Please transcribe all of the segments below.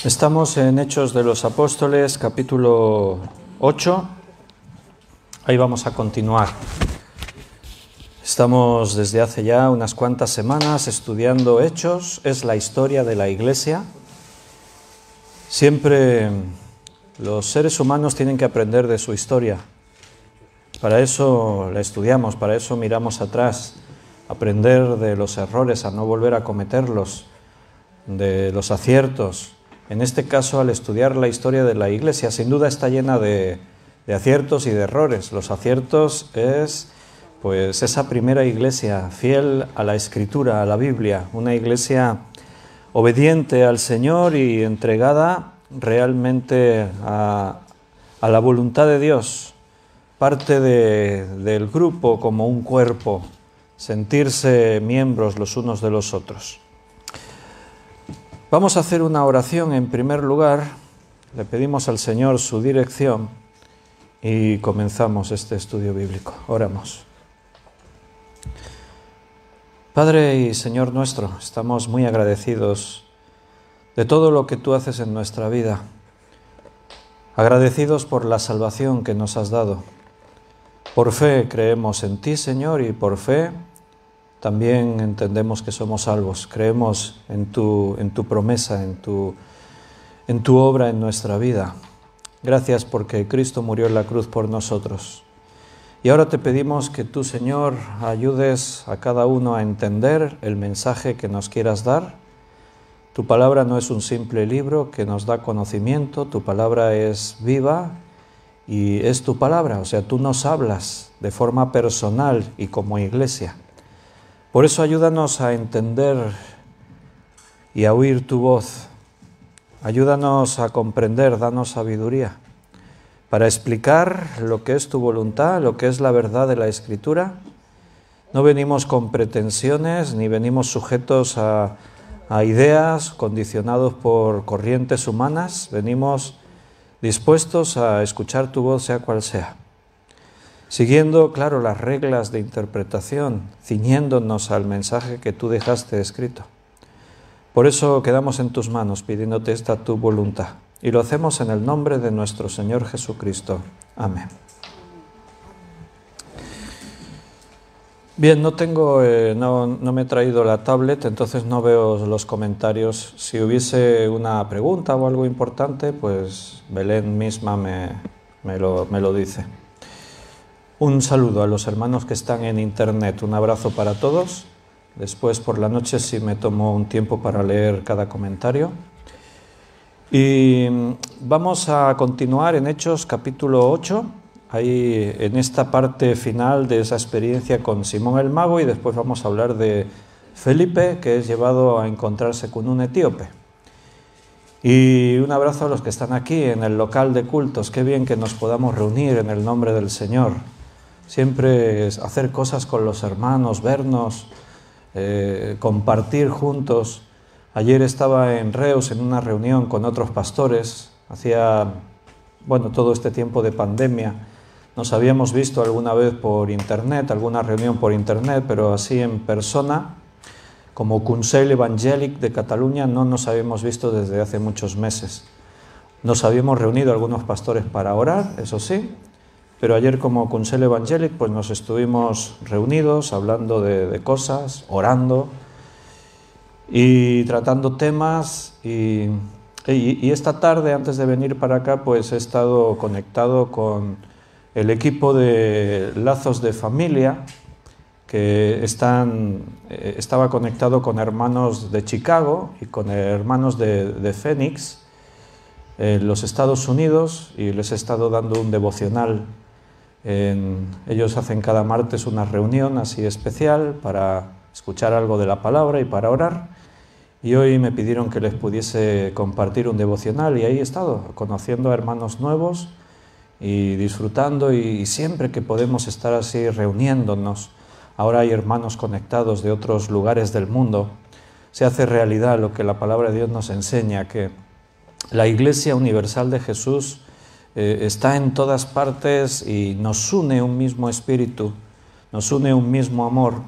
Estamos en Hechos de los Apóstoles, capítulo 8. Ahí vamos a continuar. Estamos desde hace ya unas cuantas semanas estudiando Hechos. Es la historia de la Iglesia. Siempre los seres humanos tienen que aprender de su historia. Para eso la estudiamos, para eso miramos atrás. Aprender de los errores, a no volver a cometerlos, de los aciertos. En este caso, al estudiar la historia de la Iglesia, sin duda está llena de aciertos y de errores. Los aciertos es pues esa primera Iglesia fiel a la Escritura, a la Biblia, una Iglesia obediente al Señor y entregada realmente a la voluntad de Dios, parte del grupo como un cuerpo, sentirse miembros los unos de los otros. Vamos a hacer una oración en primer lugar, le pedimos al Señor su dirección y comenzamos este estudio bíblico. Oramos. Padre y Señor nuestro, estamos muy agradecidos de todo lo que tú haces en nuestra vida, agradecidos por la salvación que nos has dado. Por fe creemos en ti, Señor, y por fe también entendemos que somos salvos. Creemos en tu promesa, en tu obra en nuestra vida. Gracias porque Cristo murió en la cruz por nosotros. Y ahora te pedimos que tú, Señor, ayudes a cada uno a entender el mensaje que nos quieras dar. Tu palabra no es un simple libro que nos da conocimiento, tu palabra es viva y es tu palabra. O sea, tú nos hablas de forma personal y como iglesia. Por eso ayúdanos a entender y a oír tu voz. Ayúdanos a comprender, danos sabiduría para explicar lo que es tu voluntad, lo que es la verdad de la Escritura. No venimos con pretensiones ni venimos sujetos a ideas condicionados por corrientes humanas. Venimos dispuestos a escuchar tu voz, sea cual sea. Siguiendo, claro, las reglas de interpretación, ciñéndonos al mensaje que tú dejaste escrito. Por eso quedamos en tus manos, pidiéndote esta tu voluntad. Y lo hacemos en el nombre de nuestro Señor Jesucristo. Amén. Bien, no me he traído la tablet, entonces no veo los comentarios. Si hubiese una pregunta o algo importante, pues Belén misma me lo dice. Un saludo a los hermanos que están en internet, un abrazo para todos. Después por la noche sí me tomo un tiempo para leer cada comentario. Y vamos a continuar en Hechos capítulo 8, ahí en esta parte final de esa experiencia con Simón el Mago, y después vamos a hablar de Felipe, que es llevado a encontrarse con un etíope. Y un abrazo a los que están aquí en el local de cultos. Qué bien que nos podamos reunir en el nombre del Señor. Siempre es hacer cosas con los hermanos, vernos, compartir juntos. Ayer estaba en Reus en una reunión con otros pastores. Hacía, todo este tiempo de pandemia. Nos habíamos visto alguna vez por internet, alguna reunión por internet, pero así en persona, como Consell Evangélic de Cataluña, no nos habíamos visto desde hace muchos meses. Nos habíamos reunido algunos pastores para orar, eso sí, pero ayer como Consell Evangélic pues nos estuvimos reunidos hablando de cosas, orando y tratando temas y esta tarde antes de venir para acá pues he estado conectado con el equipo de Lazos de Familia que estaba conectado con hermanos de Chicago y con hermanos de Phoenix en los Estados Unidos y les he estado dando un devocional. Ellos hacen cada martes una reunión así especial para escuchar algo de la palabra y para orar, y hoy me pidieron que les pudiese compartir un devocional y ahí he estado conociendo a hermanos nuevos y disfrutando, y siempre que podemos estar así reuniéndonos. Ahora hay hermanos conectados de otros lugares del mundo. Se hace realidad lo que la palabra de Dios nos enseña, que la Iglesia Universal de Jesús está en todas partes y nos une un mismo espíritu, nos une un mismo amor.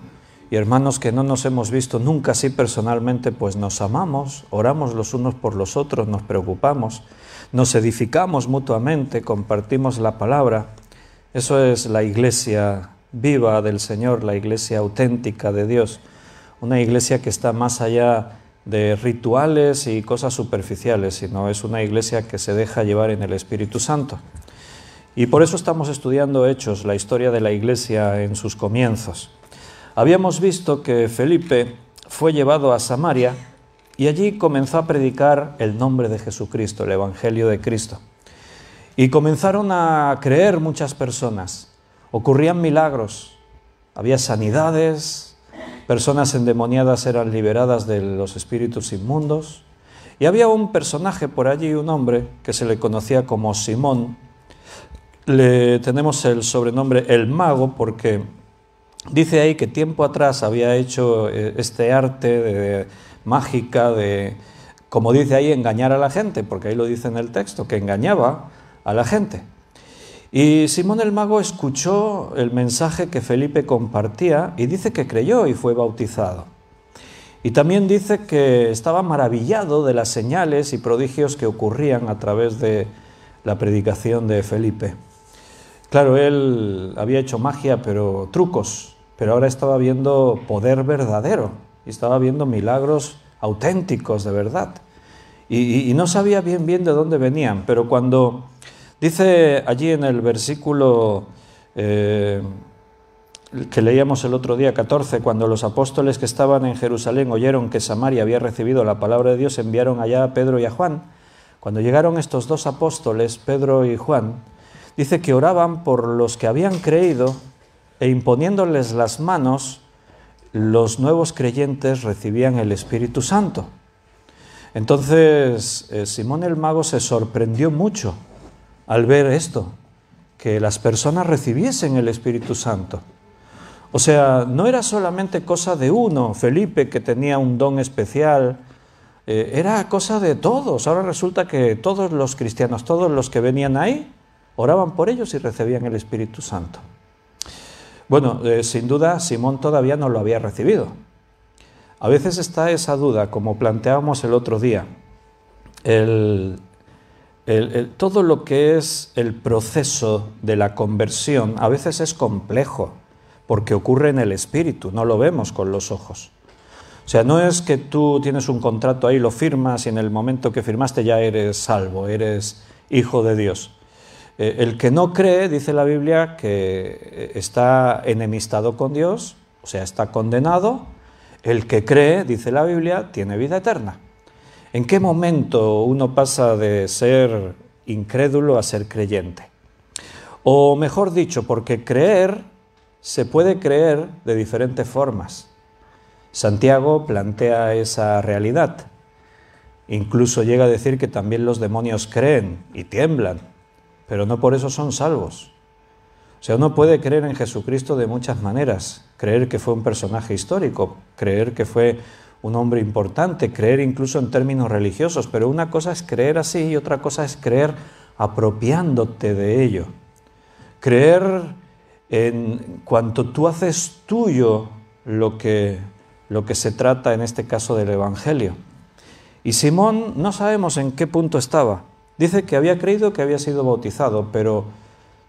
Y hermanos que no nos hemos visto nunca así personalmente, pues nos amamos, oramos los unos por los otros, nos preocupamos, nos edificamos mutuamente, compartimos la palabra. Eso es la iglesia viva del Señor, la iglesia auténtica de Dios. Una iglesia que está más allá de rituales y cosas superficiales, sino es una iglesia que se deja llevar en el Espíritu Santo. Y por eso estamos estudiando Hechos, la historia de la iglesia en sus comienzos. Habíamos visto que Felipe fue llevado a Samaria y allí comenzó a predicar el nombre de Jesucristo, el Evangelio de Cristo. Y comenzaron a creer muchas personas. Ocurrían milagros, había sanidades, personas endemoniadas eran liberadas de los espíritus inmundos. Y había un personaje por allí, un hombre que se le conocía como Simón. Le tenemos el sobrenombre el mago porque dice ahí que tiempo atrás había hecho este arte mágica de, como dice ahí, engañar a la gente, porque ahí lo dice en el texto, que engañaba a la gente. Y Simón el mago escuchó el mensaje que Felipe compartía y dice que creyó y fue bautizado. Y también dice que estaba maravillado de las señales y prodigios que ocurrían a través de la predicación de Felipe. Claro, él había hecho magia, pero trucos, pero ahora estaba viendo poder verdadero y estaba viendo milagros auténticos de verdad. Y no sabía bien de dónde venían, pero cuando dice allí en el versículo que leíamos el otro día, 14, cuando los apóstoles que estaban en Jerusalén oyeron que Samaria había recibido la palabra de Dios, enviaron allá a Pedro y a Juan. Cuando llegaron estos dos apóstoles, Pedro y Juan, dice que oraban por los que habían creído e imponiéndoles las manos, los nuevos creyentes recibían el Espíritu Santo. Entonces, Simón el mago se sorprendió mucho al ver esto, que las personas recibiesen el Espíritu Santo. O sea, no era solamente cosa de uno, Felipe, que tenía un don especial, era cosa de todos. Ahora resulta que todos los cristianos, todos los que venían ahí, oraban por ellos y recibían el Espíritu Santo. Bueno, sin duda Simón todavía no lo había recibido. A veces está esa duda, como planteábamos el otro día. Todo lo que es el proceso de la conversión a veces es complejo, porque ocurre en el Espíritu, no lo vemos con los ojos. O sea, no es que tú tienes un contrato ahí, lo firmas y en el momento que firmaste ya eres salvo, eres hijo de Dios. El que no cree, dice la Biblia, que está enemistado con Dios, o sea, está condenado. El que cree, dice la Biblia, tiene vida eterna. ¿En qué momento uno pasa de ser incrédulo a ser creyente? O mejor dicho, porque creer, se puede creer de diferentes formas. Santiago plantea esa realidad. Incluso llega a decir que también los demonios creen y tiemblan, pero no por eso son salvos. O sea, uno puede creer en Jesucristo de muchas maneras, creer que fue un personaje histórico, creer que fue un hombre importante, creer incluso en términos religiosos, pero una cosa es creer así y otra cosa es creer apropiándote de ello. Creer en cuanto tú haces tuyo lo que se trata en este caso del Evangelio. Y Simón no sabemos en qué punto estaba. Dice que había creído, que había sido bautizado, pero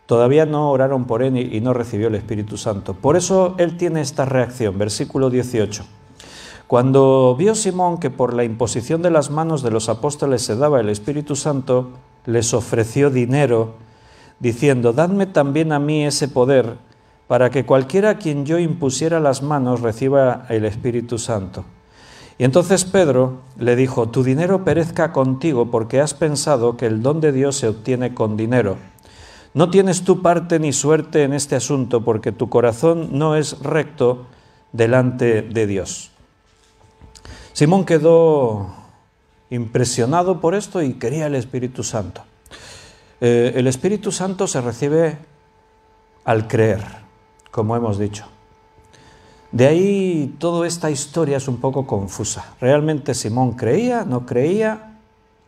todavía no oraron por él y no recibió el Espíritu Santo. Por eso él tiene esta reacción, versículo 18. Cuando vio Simón que por la imposición de las manos de los apóstoles se daba el Espíritu Santo, les ofreció dinero, diciendo: «Dadme también a mí ese poder, para que cualquiera a quien yo impusiera las manos reciba el Espíritu Santo». Y entonces Pedro le dijo: «Tu dinero perezca contigo, porque has pensado que el don de Dios se obtiene con dinero. No tienes tú parte ni suerte en este asunto, porque tu corazón no es recto delante de Dios». Simón quedó impresionado por esto y quería el Espíritu Santo. El Espíritu Santo se recibe al creer, como hemos dicho. De ahí toda esta historia es un poco confusa. ¿Realmente Simón creía, no creía?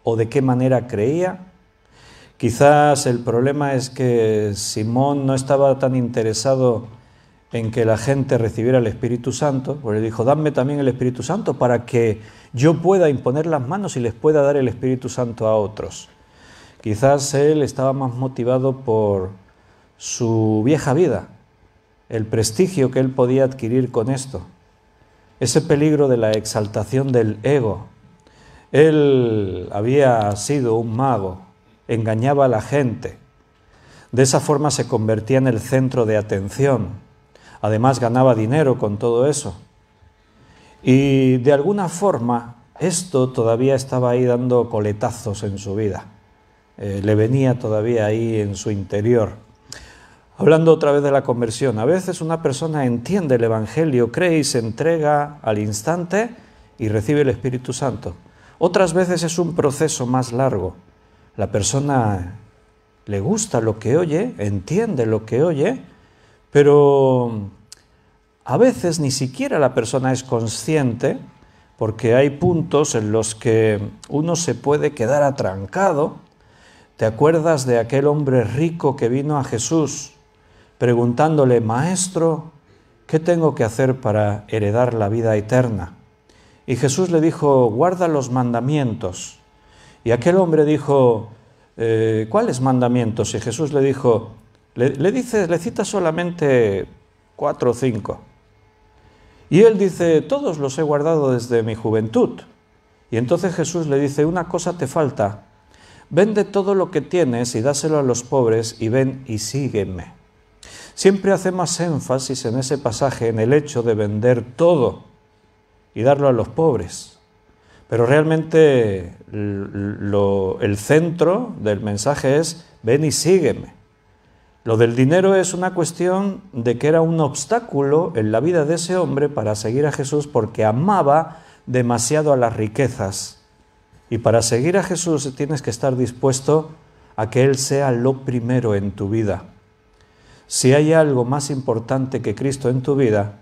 ¿O de qué manera creía? Quizás el problema es que Simón no estaba tan interesado en que la gente recibiera el Espíritu Santo, pues le dijo, dadme también el Espíritu Santo para que yo pueda imponer las manos y les pueda dar el Espíritu Santo a otros. Quizás él estaba más motivado por su vieja vida, el prestigio que él podía adquirir con esto, ese peligro de la exaltación del ego. Él había sido un mago, engañaba a la gente, de esa forma se convertía en el centro de atención, además ganaba dinero con todo eso. Y de alguna forma esto todavía estaba ahí dando coletazos en su vida, le venía todavía ahí en su interior. Hablando otra vez de la conversión, a veces una persona entiende el Evangelio, cree y se entrega al instante y recibe el Espíritu Santo. Otras veces es un proceso más largo. La persona le gusta lo que oye, entiende lo que oye, pero a veces ni siquiera la persona es consciente, porque hay puntos en los que uno se puede quedar atrancado. ¿Te acuerdas de aquel hombre rico que vino a Jesús preguntándole, Maestro, ¿qué tengo que hacer para heredar la vida eterna? Y Jesús le dijo, guarda los mandamientos. Y aquel hombre dijo, ¿cuáles mandamientos? Y Jesús le dijo, le cita solamente 4 o 5. Y él dice, todos los he guardado desde mi juventud. Y entonces Jesús le dice, una cosa te falta, vende todo lo que tienes y dáselo a los pobres y ven y sígueme. Siempre hace más énfasis en ese pasaje en el hecho de vender todo y darlo a los pobres. Pero realmente el centro del mensaje es ven y sígueme. Lo del dinero es una cuestión de que era un obstáculo en la vida de ese hombre para seguir a Jesús porque amaba demasiado a las riquezas. Y para seguir a Jesús tienes que estar dispuesto a que Él sea lo primero en tu vida. Si hay algo más importante que Cristo en tu vida,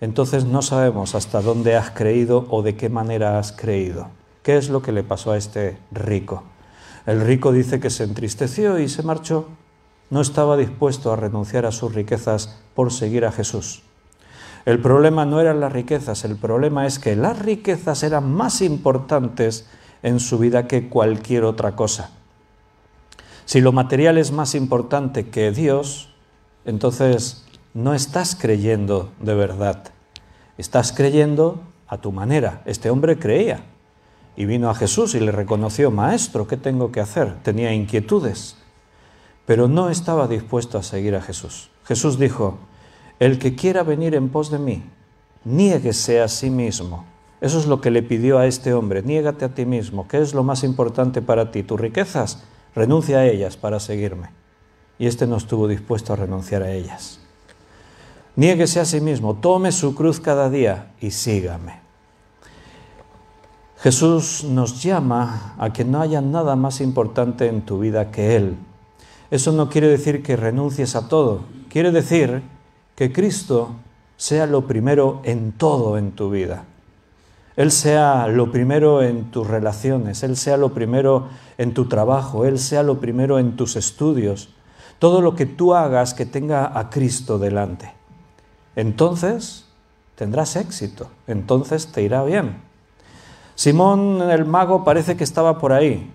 entonces no sabemos hasta dónde has creído o de qué manera has creído. ¿Qué es lo que le pasó a este rico? El rico dice que se entristeció y se marchó. No estaba dispuesto a renunciar a sus riquezas por seguir a Jesús. El problema no eran las riquezas, el problema es que las riquezas eran más importantes en su vida que cualquier otra cosa. Si lo material es más importante que Dios, entonces no estás creyendo de verdad. Estás creyendo a tu manera. Este hombre creía y vino a Jesús y le reconoció, Maestro, ¿qué tengo que hacer? Tenía inquietudes, pero no estaba dispuesto a seguir a Jesús. Jesús dijo, el que quiera venir en pos de mí, niéguese a sí mismo. Eso es lo que le pidió a este hombre, niégate a ti mismo. ¿Qué es lo más importante para ti? ¿Tus riquezas? Renuncia a ellas para seguirme. Y este no estuvo dispuesto a renunciar a ellas. Niéguese a sí mismo, tome su cruz cada día y sígame. Jesús nos llama a que no haya nada más importante en tu vida que Él. Eso no quiere decir que renuncies a todo, quiere decir que Cristo sea lo primero en todo en tu vida. Él sea lo primero en tus relaciones, Él sea lo primero en tu trabajo, Él sea lo primero en tus estudios. Todo lo que tú hagas que tenga a Cristo delante. Entonces tendrás éxito, entonces te irá bien. Simón el mago parece que estaba por ahí.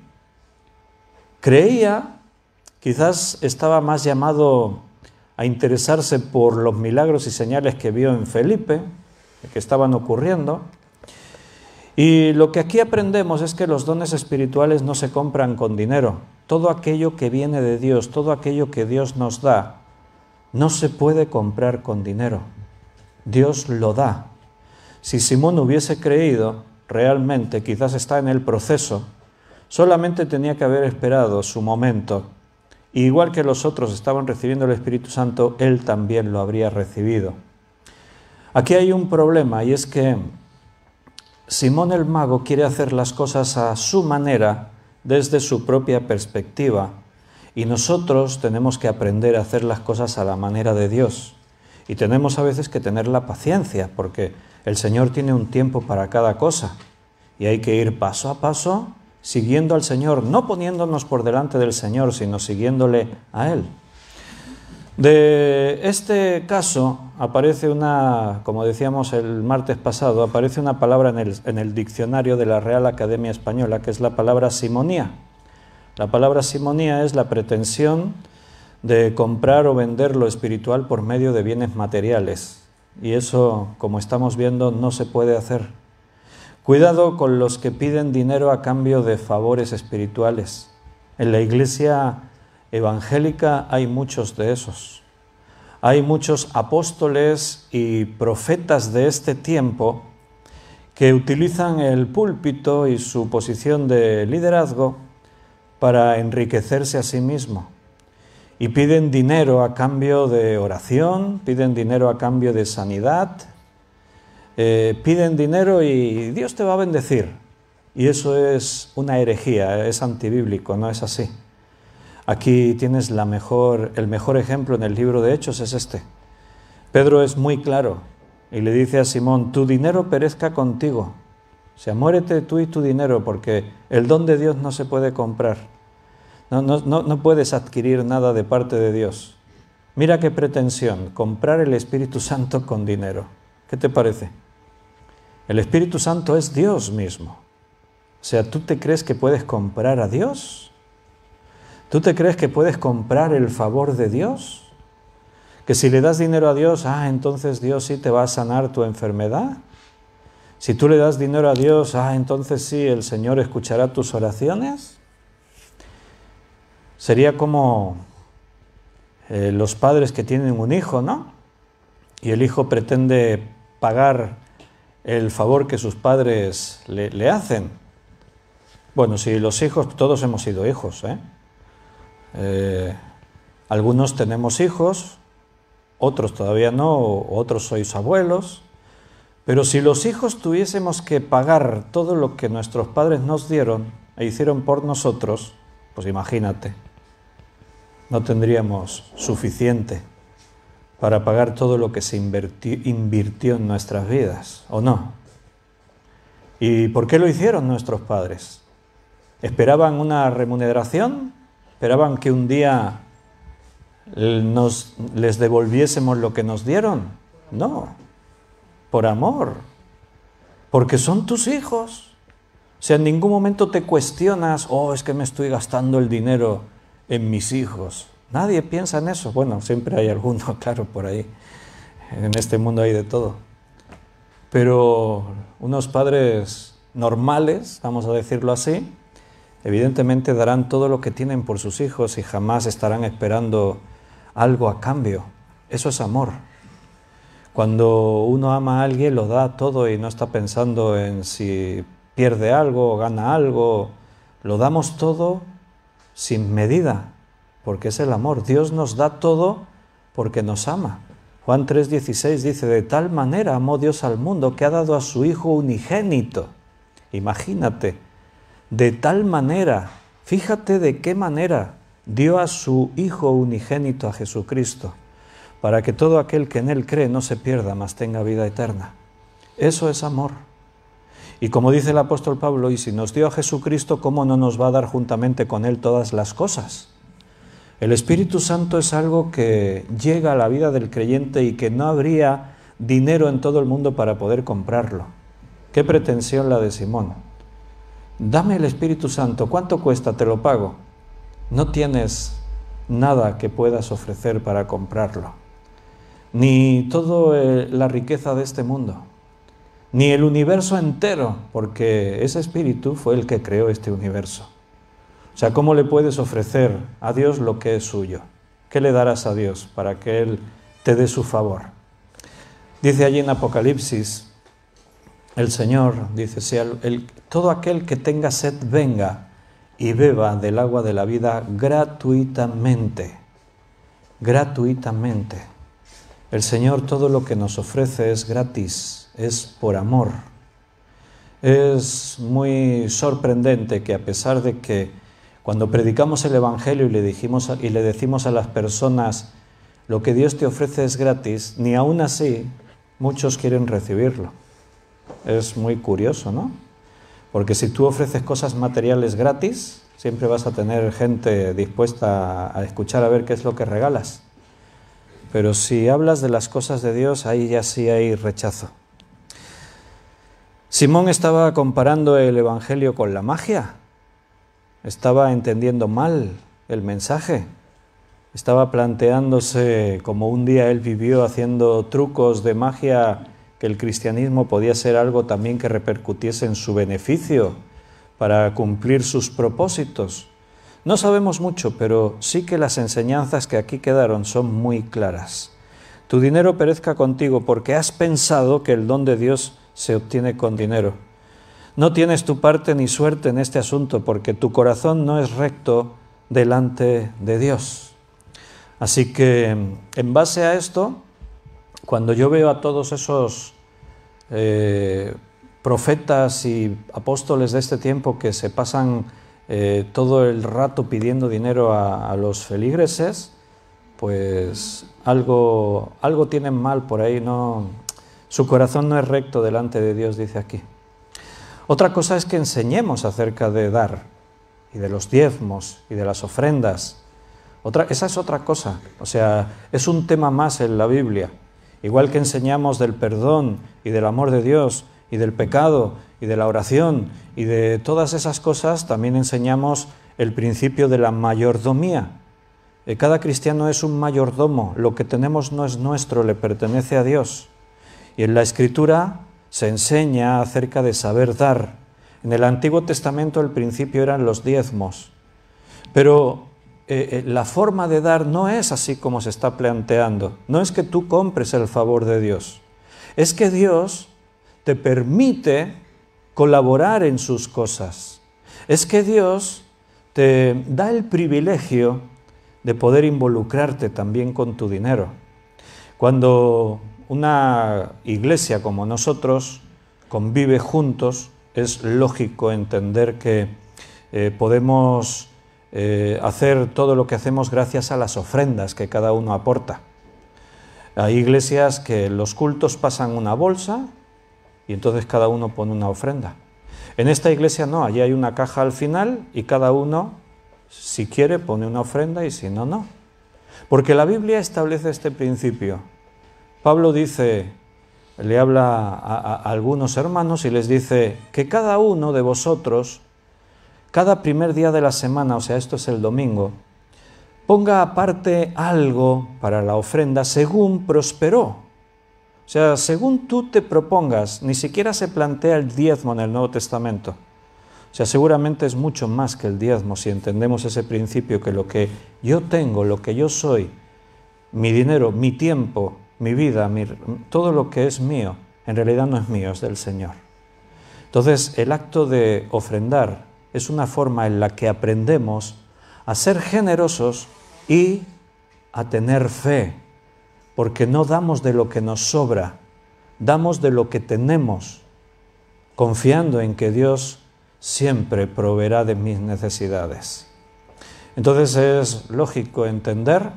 Creía, quizás estaba más llamado a interesarse por los milagros y señales que vio en Felipe, que estaban ocurriendo. Y lo que aquí aprendemos es que los dones espirituales no se compran con dinero. Todo aquello que viene de Dios, todo aquello que Dios nos da, no se puede comprar con dinero. Dios lo da. Si Simón hubiese creído, realmente, quizás está en el proceso, solamente tenía que haber esperado su momento. Y igual que los otros estaban recibiendo el Espíritu Santo, él también lo habría recibido. Aquí hay un problema y es que Simón el mago quiere hacer las cosas a su manera, desde su propia perspectiva, y nosotros tenemos que aprender a hacer las cosas a la manera de Dios. Y tenemos a veces que tener la paciencia, porque el Señor tiene un tiempo para cada cosa, y hay que ir paso a paso, siguiendo al Señor, no poniéndonos por delante del Señor, sino siguiéndole a Él. De este caso aparece como decíamos el martes pasado, aparece una palabra en el diccionario de la Real Academia Española, que es la palabra simonía. La palabra simonía es la pretensión de comprar o vender lo espiritual por medio de bienes materiales. Y eso, como estamos viendo, no se puede hacer. Cuidado con los que piden dinero a cambio de favores espirituales. En la iglesia evangélica hay muchos de esos. Hay muchos apóstoles y profetas de este tiempo que utilizan el púlpito y su posición de liderazgo para enriquecerse a sí mismo. Y piden dinero a cambio de oración, piden dinero a cambio de sanidad, piden dinero y Dios te va a bendecir. Y eso es una herejía, es antibíblico, no es así. Aquí tienes el mejor ejemplo en el libro de Hechos es este. Pedro es muy claro y le dice a Simón, tu dinero perezca contigo. O sea, muérete tú y tu dinero porque el don de Dios no se puede comprar. No puedes adquirir nada de parte de Dios. Mira qué pretensión, comprar el Espíritu Santo con dinero. ¿Qué te parece? El Espíritu Santo es Dios mismo. O sea, ¿tú te crees que puedes comprar a Dios? ¿Tú te crees que puedes comprar el favor de Dios? Que si le das dinero a Dios, entonces Dios sí te va a sanar tu enfermedad. Si tú le das dinero a Dios, entonces sí, el Señor escuchará tus oraciones. Sería como los padres que tienen un hijo, ¿no? Y el hijo pretende pagar el favor que sus padres le hacen. Bueno, si los hijos, todos hemos sido hijos, algunos tenemos hijos, otros todavía no, otros sois abuelos, pero si los hijos tuviésemos que pagar todo lo que nuestros padres nos dieron e hicieron por nosotros, pues imagínate, no tendríamos suficiente para pagar todo lo que se invirtió en nuestras vidas, ¿o no? ¿Y por qué lo hicieron nuestros padres? ¿Esperaban una remuneración? ¿Esperaban que un día les devolviésemos lo que nos dieron? No, por amor, porque son tus hijos. O sea, en ningún momento te cuestionas, es que me estoy gastando el dinero en mis hijos. Nadie piensa en eso. Bueno, siempre hay alguno, claro, por ahí. En este mundo hay de todo. Pero unos padres normales, vamos a decirlo así, evidentemente darán todo lo que tienen por sus hijos y jamás estarán esperando algo a cambio. Eso es amor. Cuando uno ama a alguien lo da todo y no está pensando en si pierde algo o gana algo. Lo damos todo sin medida, porque es el amor. Dios nos da todo porque nos ama. Juan 3:16 dice, de tal manera amó Dios al mundo que ha dado a su Hijo unigénito. Imagínate, de tal manera, fíjate de qué manera dio a su Hijo unigénito, a Jesucristo, para que todo aquel que en Él cree no se pierda, mas tenga vida eterna. Eso es amor. Y como dice el apóstol Pablo, y si nos dio a Jesucristo, ¿cómo no nos va a dar juntamente con Él todas las cosas? El Espíritu Santo es algo que llega a la vida del creyente y que no habría dinero en todo el mundo para poder comprarlo. ¿Qué pretensión la de Simón? Dame el Espíritu Santo, ¿cuánto cuesta? Te lo pago. No tienes nada que puedas ofrecer para comprarlo. Ni toda la riqueza de este mundo, ni el universo entero, porque ese Espíritu fue el que creó este universo. O sea, ¿cómo le puedes ofrecer a Dios lo que es suyo? ¿Qué le darás a Dios para que Él te dé su favor? Dice allí en Apocalipsis, el Señor dice, todo aquel que tenga sed venga y beba del agua de la vida gratuitamente. Gratuitamente. El Señor todo lo que nos ofrece es gratis, es por amor. Es muy sorprendente que a pesar de que cuando predicamos el Evangelio y le decimos a las personas lo que Dios te ofrece es gratis, ni aún así muchos quieren recibirlo. Es muy curioso, ¿no? Porque si tú ofreces cosas materiales gratis, siempre vas a tener gente dispuesta a escuchar a ver qué es lo que regalas. pero si hablas de las cosas de Dios, ahí ya sí hay rechazo. Simón estaba comparando el Evangelio con la magia, estaba entendiendo mal el mensaje, estaba planteándose, como un día él vivió haciendo trucos de magia, que el cristianismo podía ser algo también que repercutiese en su beneficio para cumplir sus propósitos. No sabemos mucho, pero sí que las enseñanzas que aquí quedaron son muy claras. Tu dinero perezca contigo porque has pensado que el don de Dios se obtiene con dinero. No tienes tu parte ni suerte en este asunto porque tu corazón no es recto delante de Dios. Así que, en base a esto, cuando yo veo a todos esos profetas y apóstoles de este tiempo que se pasan todo el rato pidiendo dinero a los feligreses, pues algo tienen mal por ahí, no, su corazón no es recto delante de Dios, dice aquí. Otra cosa es que enseñemos acerca de dar y de los diezmos y de las ofrendas. Esa es otra cosa, o sea, es un tema más en la Biblia. Igual que enseñamos del perdón y del amor de Dios y del pecado y de la oración y de todas esas cosas, también enseñamos el principio de la mayordomía. Cada cristiano es un mayordomo, lo que tenemos no es nuestro, le pertenece a Dios. Y en la Escritura se enseña acerca de saber dar. En el Antiguo Testamento el principio eran los diezmos, pero la forma de dar no es así como se está planteando. No es que tú compres el favor de Dios, es que Dios te permite colaborar en sus cosas. Es que Dios te da el privilegio de poder involucrarte también con tu dinero. Cuando una iglesia como nosotros convive juntos, es lógico entender que podemos hacer todo lo que hacemos gracias a las ofrendas que cada uno aporta. Hay iglesias que en los cultos pasan una bolsa y entonces cada uno pone una ofrenda. En esta iglesia no, allí hay una caja al final y cada uno, si quiere, pone una ofrenda y si no, no. Porque la Biblia establece este principio. Pablo dice, le habla a algunos hermanos y les dice que cada uno de vosotros, cada primer día de la semana, o sea, esto es el domingo, ponga aparte algo para la ofrenda según prosperó. O sea, según tú te propongas, ni siquiera se plantea el diezmo en el Nuevo Testamento. O sea, seguramente es mucho más que el diezmo si entendemos ese principio que lo que yo tengo, lo que yo soy, mi dinero, mi tiempo, mi vida, todo lo que es mío, en realidad no es mío, es del Señor. Entonces, el acto de ofrendar es una forma en la que aprendemos a ser generosos y a tener fe, porque no damos de lo que nos sobra, damos de lo que tenemos, confiando en que Dios siempre proveerá de mis necesidades. Entonces es lógico entender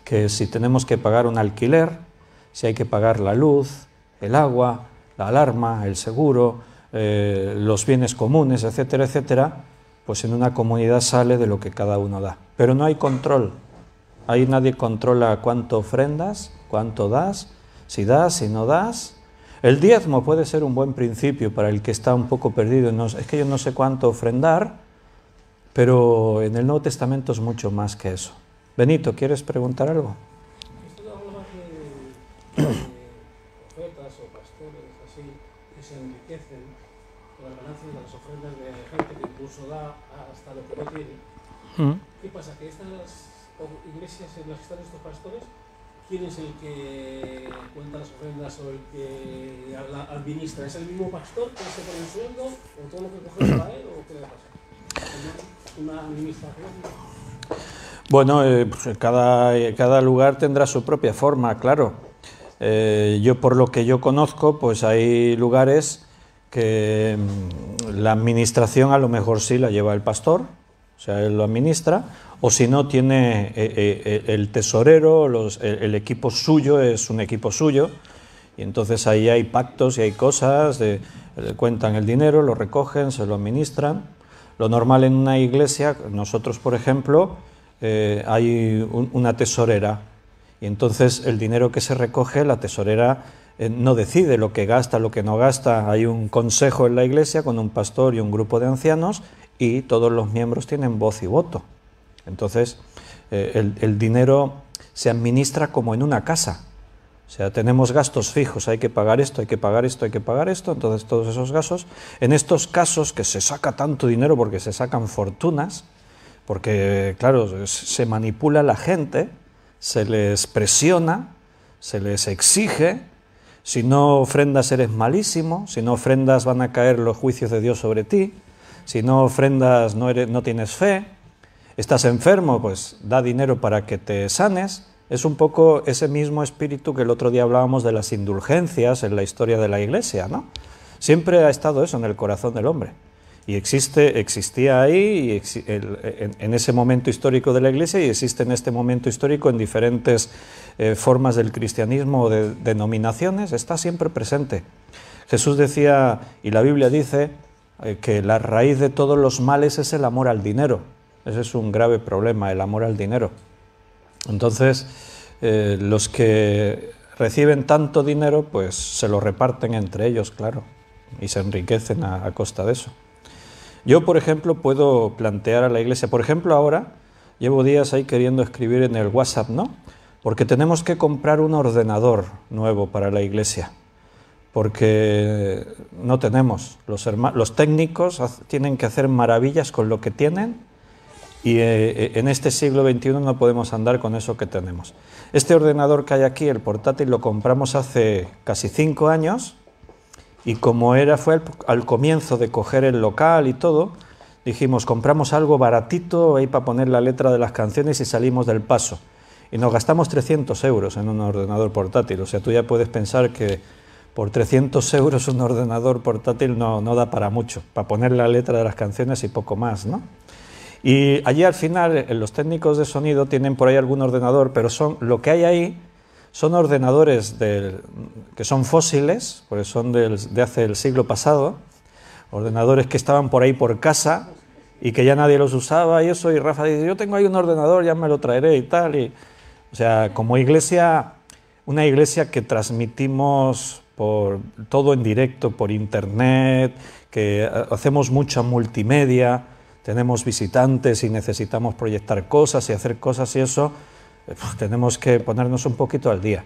que si tenemos que pagar un alquiler, si hay que pagar la luz, el agua, la alarma, el seguro, los bienes comunes, etcétera, etcétera, pues en una comunidad sale de lo que cada uno da. Pero no hay control. Ahí nadie controla cuánto ofrendas, cuánto das, si no das. El diezmo puede ser un buen principio para el que está un poco perdido. Es que yo no sé cuánto ofrendar, pero en el Nuevo Testamento es mucho más que eso. Benito, ¿quieres preguntar algo? Esto habla de profetas o pastores así que se enriquecen con las ganancias de las ofrendas de gente que incluso da hasta lo que no tiene. ¿Qué pasa? Que estas iglesias en las que están estos pastores, ¿quién es el que cuenta las ofrendas o el que administra? ¿Es el mismo pastor que se pone el sueldo o todo lo que coge para él o qué le pasa? ¿Una administración? Bueno, cada lugar tendrá su propia forma, claro. Yo por lo que yo conozco, pues hay lugares que la administración a lo mejor sí la lleva el pastor, o sea, él lo administra, o si no tiene el tesorero, el equipo suyo es un equipo suyo, y entonces ahí hay pactos y hay cosas, cuentan el dinero, lo recogen, se lo administran. Lo normal en una iglesia, nosotros por ejemplo, hay una tesorera Y entonces el dinero que se recoge, la tesorera no decide lo que gasta, lo que no gasta. Hay un consejo en la iglesia con un pastor y un grupo de ancianos y todos los miembros tienen voz y voto. Entonces el dinero se administra como en una casa. O sea, tenemos gastos fijos, hay que pagar esto, hay que pagar esto, hay que pagar esto, entonces todos esos gastos. En estos casos que se saca tanto dinero porque se sacan fortunas, porque claro, se manipula a la gente, se les presiona, se les exige, si no ofrendas eres malísimo, si no ofrendas van a caer los juicios de Dios sobre ti, si no ofrendas no tienes fe, estás enfermo, pues da dinero para que te sanes. Es un poco ese mismo espíritu que el otro día hablábamos de las indulgencias en la historia de la Iglesia, ¿no? Siempre ha estado eso en el corazón del hombre. Y existía ahí, en ese momento histórico de la Iglesia, y existe en este momento histórico en diferentes formas del cristianismo o de denominaciones, está siempre presente. Jesús decía, y la Biblia dice, que la raíz de todos los males es el amor al dinero. Ese es un grave problema, el amor al dinero. Entonces, los que reciben tanto dinero, pues se lo reparten entre ellos, claro, y se enriquecen a costa de eso. Yo, por ejemplo, puedo plantear a la Iglesia, por ejemplo, ahora llevo días ahí queriendo escribir en el WhatsApp, ¿no? Porque tenemos que comprar un ordenador nuevo para la Iglesia, porque no tenemos. Los técnicos tienen que hacer maravillas con lo que tienen, y en este siglo XXI no podemos andar con eso que tenemos. Este ordenador que hay aquí, el portátil, lo compramos hace casi 5 años y como fue al comienzo de coger el local y todo, dijimos, compramos algo baratito ahí para poner la letra de las canciones y salimos del paso. Y nos gastamos 300 euros en un ordenador portátil. O sea, tú ya puedes pensar que por 300 euros un ordenador portátil no da para mucho, para poner la letra de las canciones y poco más, ¿no? Y allí al final los técnicos de sonido tienen por ahí algún ordenador, pero lo que hay ahí son ordenadores que son fósiles, porque son de hace el siglo pasado, ordenadores que estaban por ahí por casa y que ya nadie los usaba y eso, y Rafa dice, yo tengo ahí un ordenador, ya me lo traeré y tal. O sea, como iglesia, una iglesia que transmitimos por todo en directo, por internet, que hacemos mucha multimedia, tenemos visitantes y necesitamos proyectar cosas y hacer cosas y eso, pues tenemos que ponernos un poquito al día.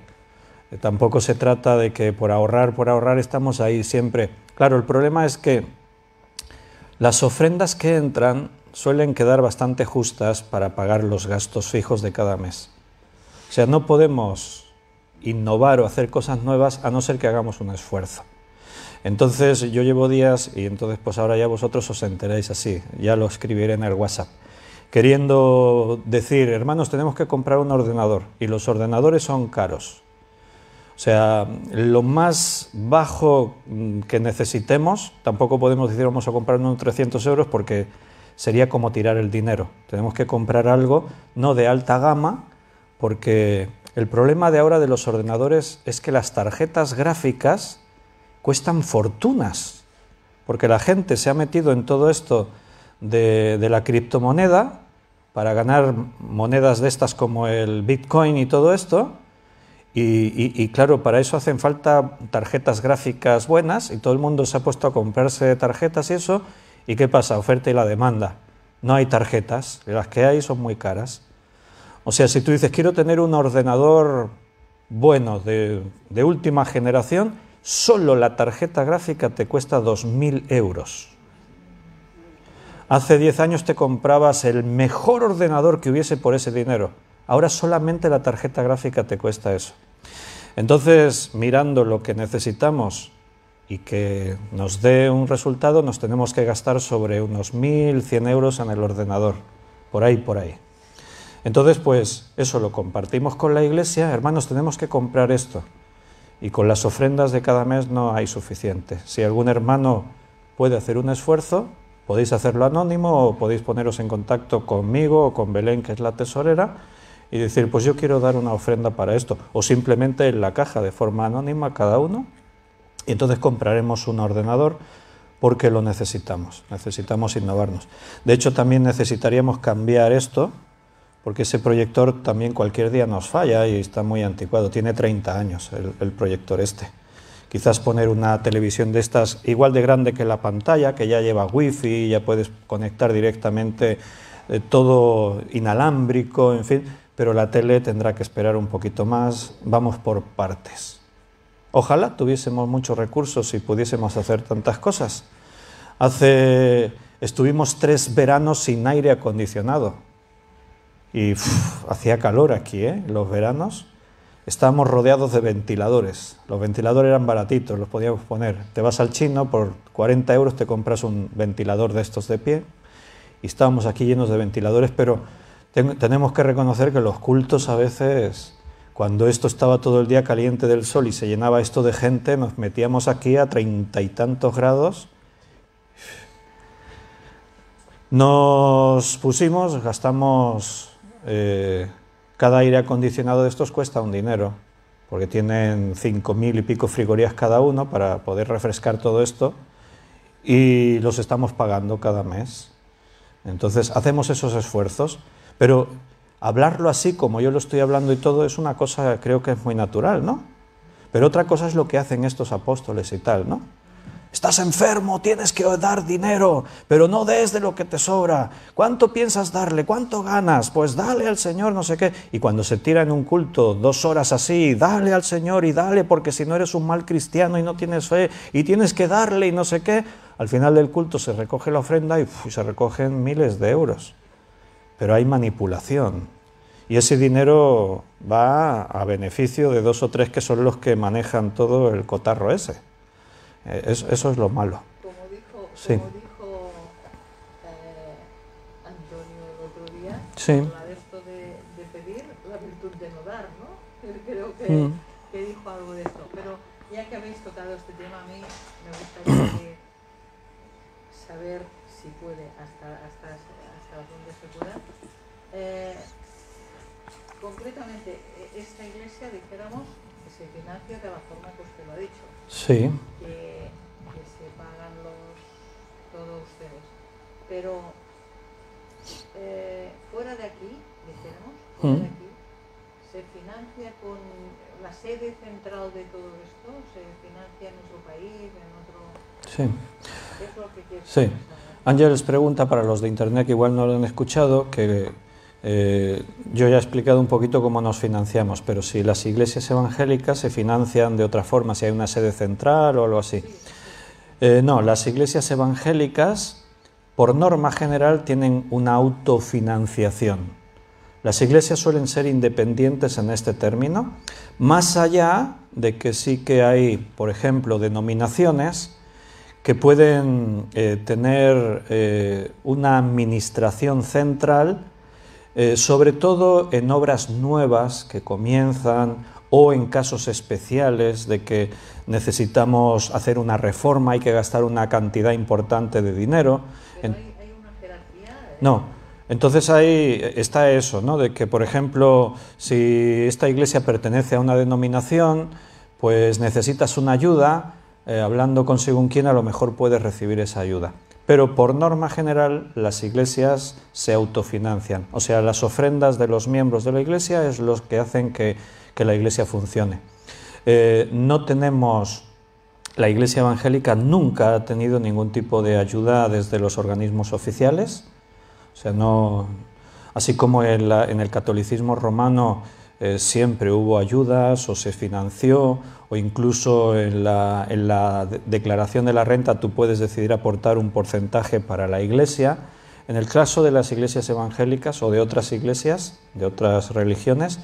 Tampoco se trata de que por ahorrar estamos ahí siempre. Claro, el problema es que las ofrendas que entran suelen quedar bastante justas para pagar los gastos fijos de cada mes. O sea, no podemos innovar o hacer cosas nuevas a no ser que hagamos un esfuerzo. Entonces yo llevo días, y entonces pues ahora ya vosotros os enteréis así, ya lo escribiré en el WhatsApp, queriendo decir, hermanos, tenemos que comprar un ordenador, y los ordenadores son caros. O sea, lo más bajo que necesitemos, tampoco podemos decir vamos a comprar unos 300 euros porque sería como tirar el dinero. Tenemos que comprar algo no de alta gama, porque el problema de ahora de los ordenadores es que las tarjetas gráficas cuestan fortunas, porque la gente se ha metido en todo esto de la criptomoneda para ganar monedas de estas como el Bitcoin y todo esto, y claro, para eso hacen falta tarjetas gráficas buenas y todo el mundo se ha puesto a comprarse tarjetas y eso, ¿y qué pasa? Oferta y la demanda. No hay tarjetas, las que hay son muy caras. O sea, si tú dices, quiero tener un ordenador bueno, de última generación, solo la tarjeta gráfica te cuesta 2.000 euros. Hace 10 años te comprabas el mejor ordenador que hubiese por ese dinero. Ahora solamente la tarjeta gráfica te cuesta eso. Entonces, mirando lo que necesitamos y que nos dé un resultado, nos tenemos que gastar sobre unos 1.100 euros en el ordenador. Por ahí. Entonces, pues eso lo compartimos con la iglesia. Hermanos, tenemos que comprar esto. Y con las ofrendas de cada mes no hay suficiente. Si algún hermano puede hacer un esfuerzo, podéis hacerlo anónimo o podéis poneros en contacto conmigo o con Belén, que es la tesorera, y decir, pues yo quiero dar una ofrenda para esto. O simplemente en la caja de forma anónima cada uno. Y entonces compraremos un ordenador porque lo necesitamos innovarnos. De hecho, también necesitaríamos cambiar esto porque ese proyector también cualquier día nos falla y está muy anticuado, tiene 30 años el proyector este. Quizás poner una televisión de estas igual de grande que la pantalla, que ya lleva wifi, ya puedes conectar directamente todo inalámbrico, en fin, pero la tele tendrá que esperar un poquito más, vamos por partes. Ojalá tuviésemos muchos recursos y pudiésemos hacer tantas cosas. Estuvimos 3 veranos sin aire acondicionado y hacía calor aquí, los veranos. Estábamos rodeados de ventiladores. Los ventiladores eran baratitos, los podíamos poner. Te vas al chino, por 40 euros te compras un ventilador de estos de pie y estábamos aquí llenos de ventiladores, pero tenemos que reconocer que los cultos a veces, cuando esto estaba todo el día caliente del sol y se llenaba esto de gente, nos metíamos aquí a 30 y tantos grados. Nos pusimos, gastamos... cada aire acondicionado de estos cuesta un dinero, porque tienen 5.000 y pico frigorías cada uno para poder refrescar todo esto y los estamos pagando cada mes. Entonces hacemos esos esfuerzos, pero hablarlo así como yo lo estoy hablando y todo es una cosa, creo que es muy natural, ¿no? Pero otra cosa es lo que hacen estos apóstoles y tal, ¿no? Estás enfermo, tienes que dar dinero, pero no des de lo que te sobra. ¿Cuánto piensas darle? ¿Cuánto ganas? Pues dale al Señor, no sé qué. Y cuando se tira en un culto 2 horas así, dale al Señor y dale, porque si no eres un mal cristiano y no tienes fe, y tienes que darle y no sé qué, al final del culto se recoge la ofrenda y se recogen miles de euros. Pero hay manipulación. Y ese dinero va a beneficio de 2 o 3 que son los que manejan todo el cotarro ese. Eso es lo malo. Como dijo Antonio el otro día, sí. habla de esto de pedir, la virtud de no dar, ¿no? Creo que dijo algo de esto. Pero ya que habéis tocado este tema, a mí me gustaría saber si puede, hasta dónde se pueda. Concretamente, esta iglesia, dijéramos, que se financia de la forma que usted lo ha dicho. Sí. Que se pagan todos ustedes. Pero fuera de aquí, dijéramos, fuera de aquí, ¿se financia con la sede central de todo esto? ¿Se financia en nuestro país, en otro...? Sí. ¿Qué es lo que quieres sí. saber? Ángeles pregunta, para los de internet que igual no lo han escuchado, que yo ya he explicado un poquito cómo nos financiamos, pero si las iglesias evangélicas se financian de otra forma, si hay una sede central o algo así. No, las iglesias evangélicas, por norma general, tienen una autofinanciación. Las iglesias suelen ser independientes en este término, más allá de que sí que hay, por ejemplo, denominaciones que pueden tener una administración central, sobre todo en obras nuevas que comienzan o en casos especiales de que necesitamos hacer una reforma, hay que gastar una cantidad importante de dinero. ¿Pero hay una jerarquía? No, entonces ahí está eso, ¿no? De que, por ejemplo, si esta iglesia pertenece a una denominación, pues necesitas una ayuda, hablando con según quién a lo mejor puedes recibir esa ayuda. Pero por norma general las iglesias se autofinancian, o sea, las ofrendas de los miembros de la iglesia es lo que hacen que la iglesia funcione. No tenemos, la iglesia evangélica nunca ha tenido ningún tipo de ayuda desde los organismos oficiales, o sea, no, así como en el catolicismo romano siempre hubo ayudas o se financió, o incluso en la declaración de la renta tú puedes decidir aportar un porcentaje para la iglesia. En el caso de las iglesias evangélicas o de otras iglesias, de otras religiones,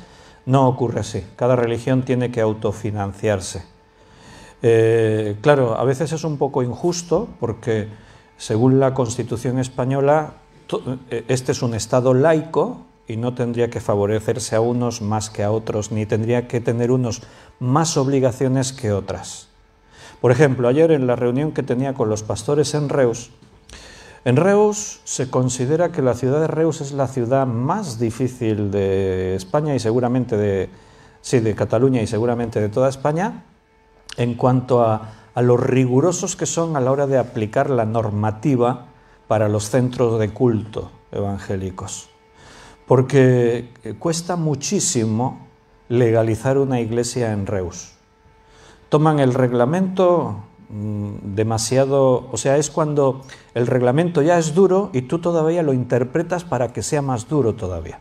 no ocurre así. Cada religión tiene que autofinanciarse. Claro, a veces es un poco injusto porque según la Constitución española este es un Estado laico y no tendría que favorecerse a unos más que a otros, ni tendría que tener unos más obligaciones que otras. Por ejemplo, ayer en la reunión que tenía con los pastores en Reus se considera que la ciudad de Reus es la ciudad más difícil de España y seguramente de Cataluña y seguramente de toda España en cuanto a los rigurosos que son a la hora de aplicar la normativa para los centros de culto evangélicos. porque cuesta muchísimo legalizar una iglesia en Reus. Toman el reglamento demasiado, o sea, es cuando el reglamento ya es duro y tú todavía lo interpretas para que sea más duro todavía.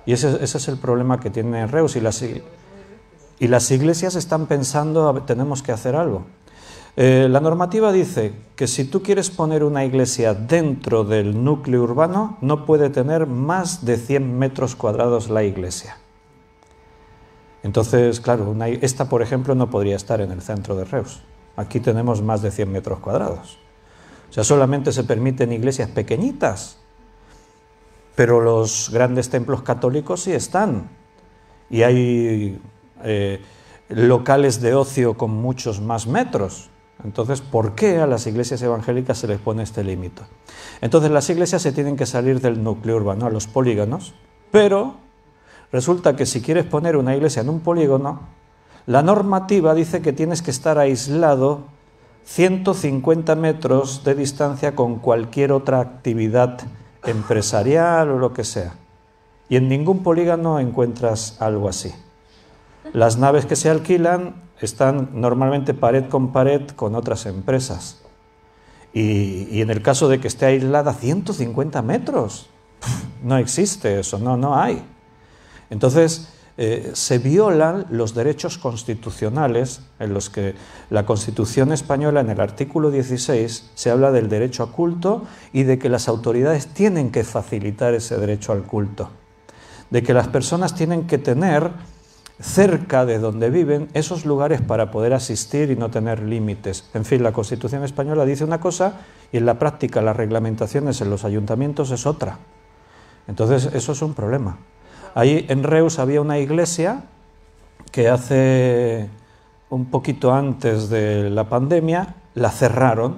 Y ese es el problema que tiene Reus, y las iglesias están pensando, tenemos que hacer algo. La normativa dice que si tú quieres poner una iglesia dentro del núcleo urbano, no puede tener más de 100 metros cuadrados la iglesia. Entonces, claro, esta, por ejemplo, no podría estar en el centro de Reus. Aquí tenemos más de 100 metros cuadrados. O sea, solamente se permiten iglesias pequeñitas, pero los grandes templos católicos sí están. Y hay locales de ocio con muchos más metros. Entonces, ¿por qué a las iglesias evangélicas se les pone este límite? Entonces, las iglesias se tienen que salir del núcleo urbano, a los polígonos, pero resulta que si quieres poner una iglesia en un polígono, la normativa dice que tienes que estar aislado 150 metros de distancia con cualquier otra actividad empresarial o lo que sea. Y en ningún polígono encuentras algo así. Las naves que se alquilan están normalmente pared con otras empresas. Y en el caso de que esté aislada 150 metros, no existe eso, no hay. Entonces, se violan los derechos constitucionales en los que la Constitución española, en el artículo 16, se habla del derecho a culto y de que las autoridades tienen que facilitar ese derecho al culto, de que las personas tienen que tener cerca de donde viven esos lugares para poder asistir y no tener límites. En fin, la Constitución española dice una cosa y en la práctica las reglamentaciones en los ayuntamientos es otra. Entonces, eso es un problema. Ahí en Reus había una iglesia que hace un poquito antes de la pandemia la cerraron,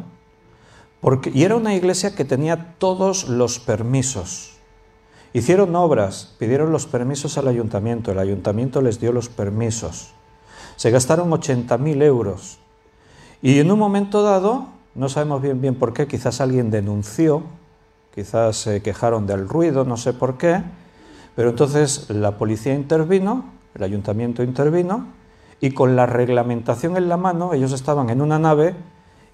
y era una iglesia que tenía todos los permisos. Hicieron obras, pidieron los permisos al ayuntamiento, el ayuntamiento les dio los permisos. Se gastaron 80.000 euros. Y en un momento dado, no sabemos bien por qué, quizás alguien denunció, quizás se quejaron del ruido, no sé por qué, pero entonces la policía intervino, el ayuntamiento intervino, y con la reglamentación en la mano, ellos estaban en una nave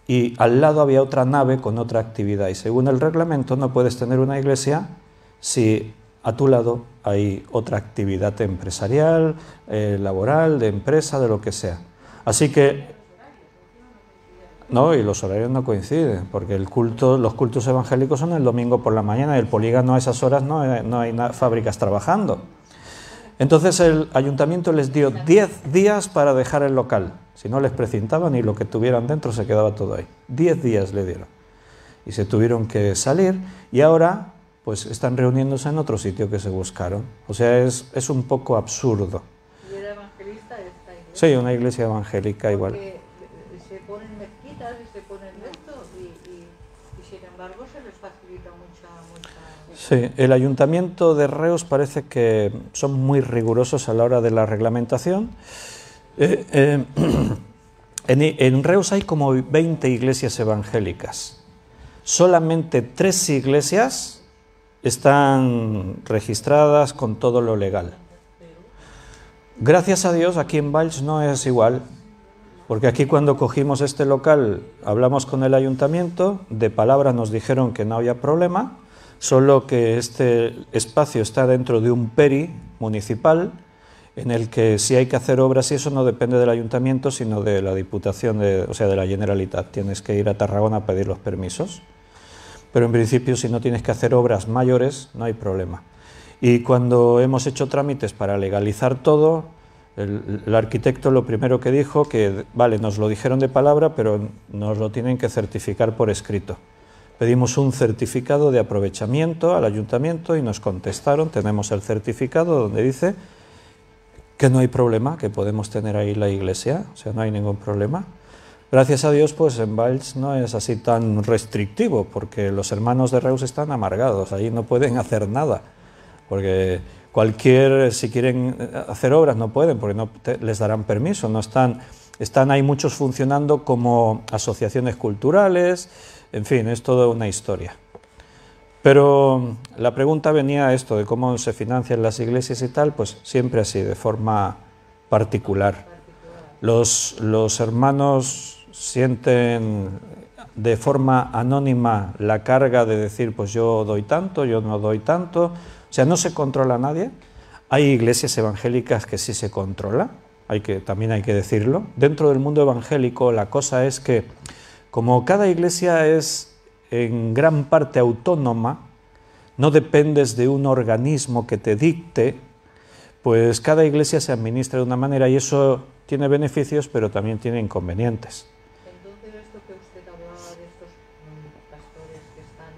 y al lado había otra nave con otra actividad. Y según el reglamento no puedes tener una iglesia si a tu lado hay otra actividad empresarial, laboral, de empresa, de lo que sea. Así que, no, y los horarios no coinciden, porque los cultos evangélicos son el domingo por la mañana y el polígono a esas horas no hay fábricas trabajando. Entonces el ayuntamiento les dio 10 días para dejar el local. Si no les precintaban y lo que tuvieran dentro se quedaba todo ahí. 10 días le dieron. Y se tuvieron que salir y ahora pues están reuniéndose en otro sitio que se buscaron. O sea, es un poco absurdo. ¿Y era evangelista esta iglesia? Sí, una iglesia evangélica igual. Porque se ponen mezquitas y se ponen esto y sin embargo se les facilita mucha... Sí, el ayuntamiento de Reus parece que son muy rigurosos a la hora de la reglamentación. En Reus hay como 20 iglesias evangélicas. Solamente 3 iglesias están registradas con todo lo legal. Gracias a Dios aquí en Valls no es igual, porque aquí cuando cogimos este local hablamos con el ayuntamiento, de palabra nos dijeron que no había problema, solo que este espacio está dentro de un PERI municipal, en el que si hay que hacer obras y eso no depende del ayuntamiento, sino de la Diputación, o sea, de la Generalitat. Tienes que ir a Tarragona a pedir los permisos. Pero en principio, si no tienes que hacer obras mayores, no hay problema. Y cuando hemos hecho trámites para legalizar todo, el arquitecto lo primero que dijo que, vale, nos lo dijeron de palabra, pero nos lo tienen que certificar por escrito. Pedimos un certificado de aprovechamiento al ayuntamiento y nos contestaron, tenemos el certificado donde dice que no hay problema, que podemos tener ahí la iglesia, o sea, no hay ningún problema. Gracias a Dios, pues en Valls no es así tan restrictivo, porque los hermanos de Reus están amargados, ahí no pueden hacer nada, porque si quieren hacer obras no pueden, porque no les darán permiso, no están ahí muchos funcionando como asociaciones culturales, en fin, es toda una historia. Pero la pregunta venía a esto, de cómo se financian las iglesias y tal, pues siempre así, de forma particular. Los hermanos sienten de forma anónima la carga de decir, pues yo doy tanto, yo no doy tanto. O sea, no se controla a nadie. Hay iglesias evangélicas que sí se controla, también hay que decirlo. Dentro del mundo evangélico la cosa es que, como cada iglesia es en gran parte autónoma, no dependes de un organismo que te dicte, pues cada iglesia se administra de una manera y eso tiene beneficios, pero también tiene inconvenientes. Entonces, esto que usted hablaba de estos pastores que están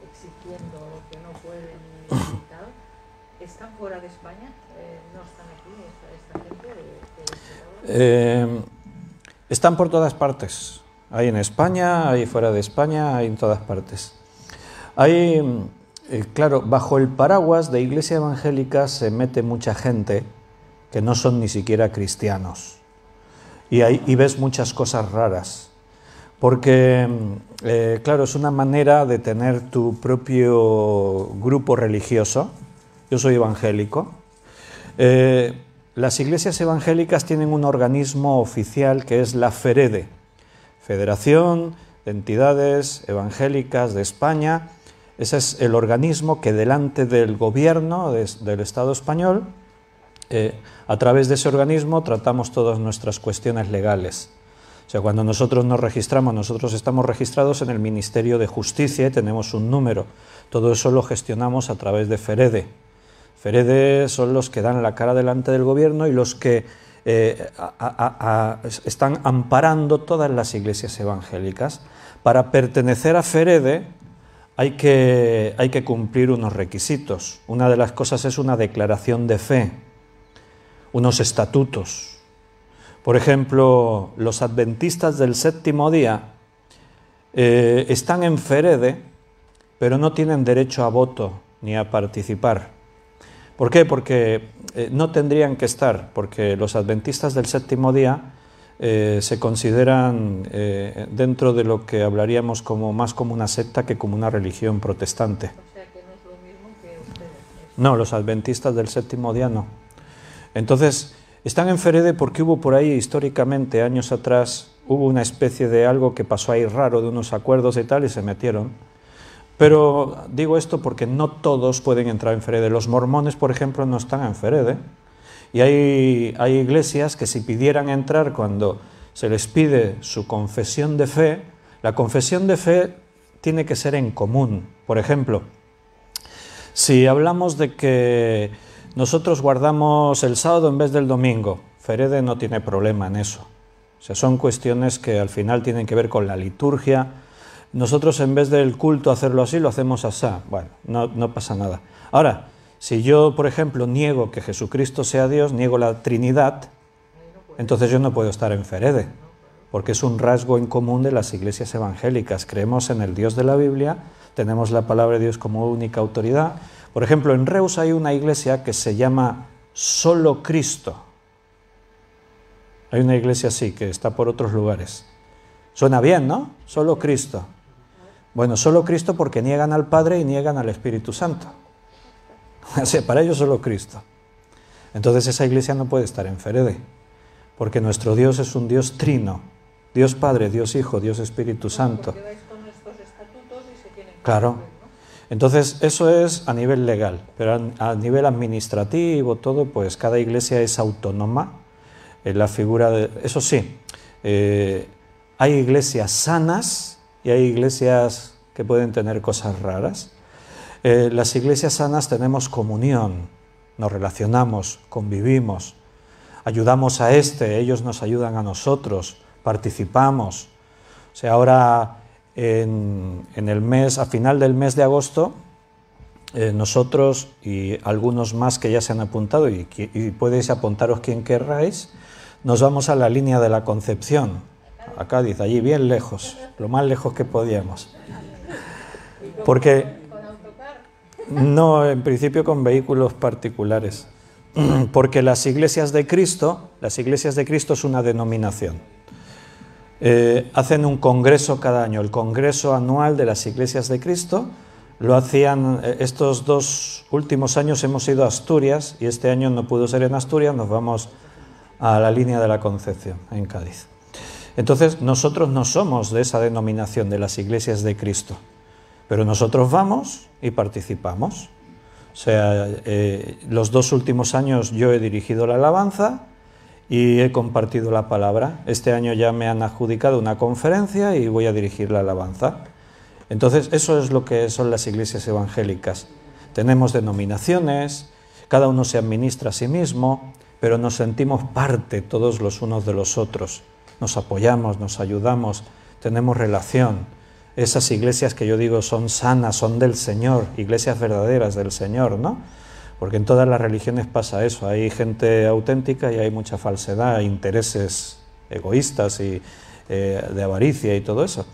exigiendo lo que no pueden y tal, ¿están fuera de España? ¿No están aquí esta gente de este lado? Están por todas partes. Hay en España, hay fuera de España, hay en todas partes. Hay, claro, bajo el paraguas de iglesia evangélica se mete mucha gente que no son ni siquiera cristianos. Y ves muchas cosas raras. Porque, claro, es una manera de tener tu propio grupo religioso. Yo soy evangélico. Las iglesias evangélicas tienen un organismo oficial que es la FEREDE, Federación de Entidades Evangélicas de España. Ese es el organismo que delante del gobierno del Estado español, a través de ese organismo tratamos todas nuestras cuestiones legales. O sea, cuando nosotros nos registramos, nosotros estamos registrados en el Ministerio de Justicia y tenemos un número. Todo eso lo gestionamos a través de FEREDE. FEREDE son los que dan la cara delante del gobierno y los que están amparando todas las iglesias evangélicas. Para pertenecer a FEREDE hay que cumplir unos requisitos. Una de las cosas es una declaración de fe, unos estatutos. Por ejemplo, los adventistas del séptimo día están en FEREDE, pero no tienen derecho a voto ni a participar. ¿Por qué? Porque no tendrían que estar, porque los adventistas del séptimo día se consideran dentro de lo que hablaríamos más como una secta que como una religión protestante. O sea, que no es lo mismo que ustedes. No, los adventistas del séptimo día no. Entonces, están en FEREDE porque hubo por ahí históricamente, años atrás, hubo una especie de algo que pasó ahí raro, de unos acuerdos y tal, y se metieron. Pero digo esto porque no todos pueden entrar en FEREDE. Los mormones, por ejemplo, no están en FEREDE. Y hay iglesias que si pidieran entrar cuando se les pide su confesión de fe, la confesión de fe tiene que ser en común. Por ejemplo, si hablamos de que nosotros guardamos el sábado en vez del domingo, FEREDE no tiene problema en eso. O sea, son cuestiones que al final tienen que ver con la liturgia. Nosotros en vez del culto hacerlo así, lo hacemos así. Bueno, no pasa nada. Ahora, si yo, por ejemplo, niego que Jesucristo sea Dios, niego la Trinidad, entonces yo no puedo estar en FEREDE, porque es un rasgo en común de las iglesias evangélicas. Creemos en el Dios de la Biblia, tenemos la palabra de Dios como única autoridad. Por ejemplo, en Reus hay una iglesia que se llama Solo Cristo. Hay una iglesia así, que está por otros lugares. Suena bien, ¿no? Solo Cristo. Bueno, solo Cristo porque niegan al Padre y niegan al Espíritu Santo. O sea, para ellos solo Cristo. Entonces esa iglesia no puede estar en FEREDE, porque nuestro Dios es un Dios trino. Dios Padre, Dios Hijo, Dios Espíritu Santo. Porque vais con estos estatutos y se tienen que Claro. cumplir, ¿no? Entonces eso es a nivel legal, pero a nivel administrativo, todo, pues cada iglesia es autónoma. La figura de... Eso sí, hay iglesias sanas y hay iglesias que pueden tener cosas raras. Las iglesias sanas tenemos comunión, nos relacionamos, convivimos, ayudamos a ellos nos ayudan a nosotros, participamos. O sea, ahora en el mes, a final del mes de agosto, nosotros y algunos más que ya se han apuntado, y podéis apuntaros quien querráis, nos vamos a la línea de la Concepción, a Cádiz, allí bien lejos, lo más lejos que podíamos. Porque, ¿Con autocar? no, en principio con vehículos particulares, porque las iglesias de Cristo es una denominación. Hacen un congreso cada año, el congreso anual de las iglesias de Cristo, lo hacían, estos 2 últimos años hemos ido a Asturias y este año no pudo ser en Asturias, nos vamos a la Línea de la Concepción, en Cádiz. Entonces, nosotros no somos de esa denominación de las iglesias de Cristo, pero nosotros vamos y participamos. O sea, los 2 últimos años yo he dirigido la alabanza y he compartido la palabra. Este año ya me han adjudicado una conferencia y voy a dirigir la alabanza. Entonces, eso es lo que son las iglesias evangélicas. Tenemos denominaciones, cada uno se administra a sí mismo, pero nos sentimos parte todos los unos de los otros. Nos apoyamos, nos ayudamos, tenemos relación. Esas iglesias que yo digo son sanas, son del Señor, iglesias verdaderas del Señor, ¿no? Porque en todas las religiones pasa eso, hay gente auténtica y hay mucha falsedad, intereses egoístas y de avaricia y todo eso.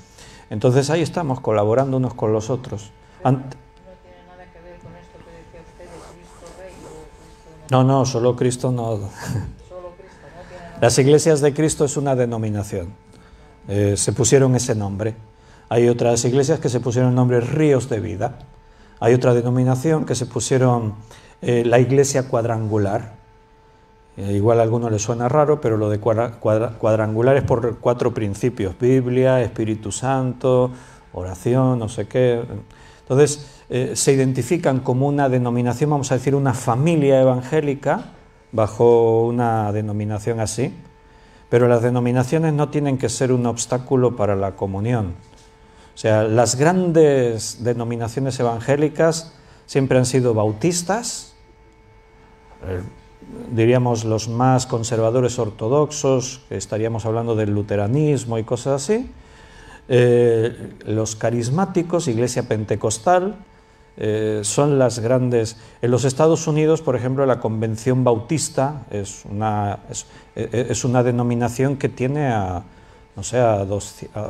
Entonces ahí estamos, colaborando unos con los otros. No tiene nada que ver con esto que decía usted de Cristo Rey o Cristo... No, solo Cristo no. Solo Cristo, no tiene nada. Las iglesias de Cristo es una denominación, se pusieron ese nombre. Hay otras iglesias que se pusieron el nombre Ríos de Vida. Hay otra denominación que se pusieron la Iglesia Cuadrangular. Igual a alguno le suena raro, pero lo de cuadrangular es por 4 principios: Biblia, Espíritu Santo, oración, no sé qué. Entonces, se identifican como una denominación, vamos a decir, una familia evangélica, bajo una denominación así, pero las denominaciones no tienen que ser un obstáculo para la comunión. O sea, las grandes denominaciones evangélicas siempre han sido bautistas, diríamos los más conservadores ortodoxos, que estaríamos hablando del luteranismo y cosas así, los carismáticos, Iglesia Pentecostal, son las grandes. En los Estados Unidos, por ejemplo, la Convención Bautista es una denominación que tiene no sé, a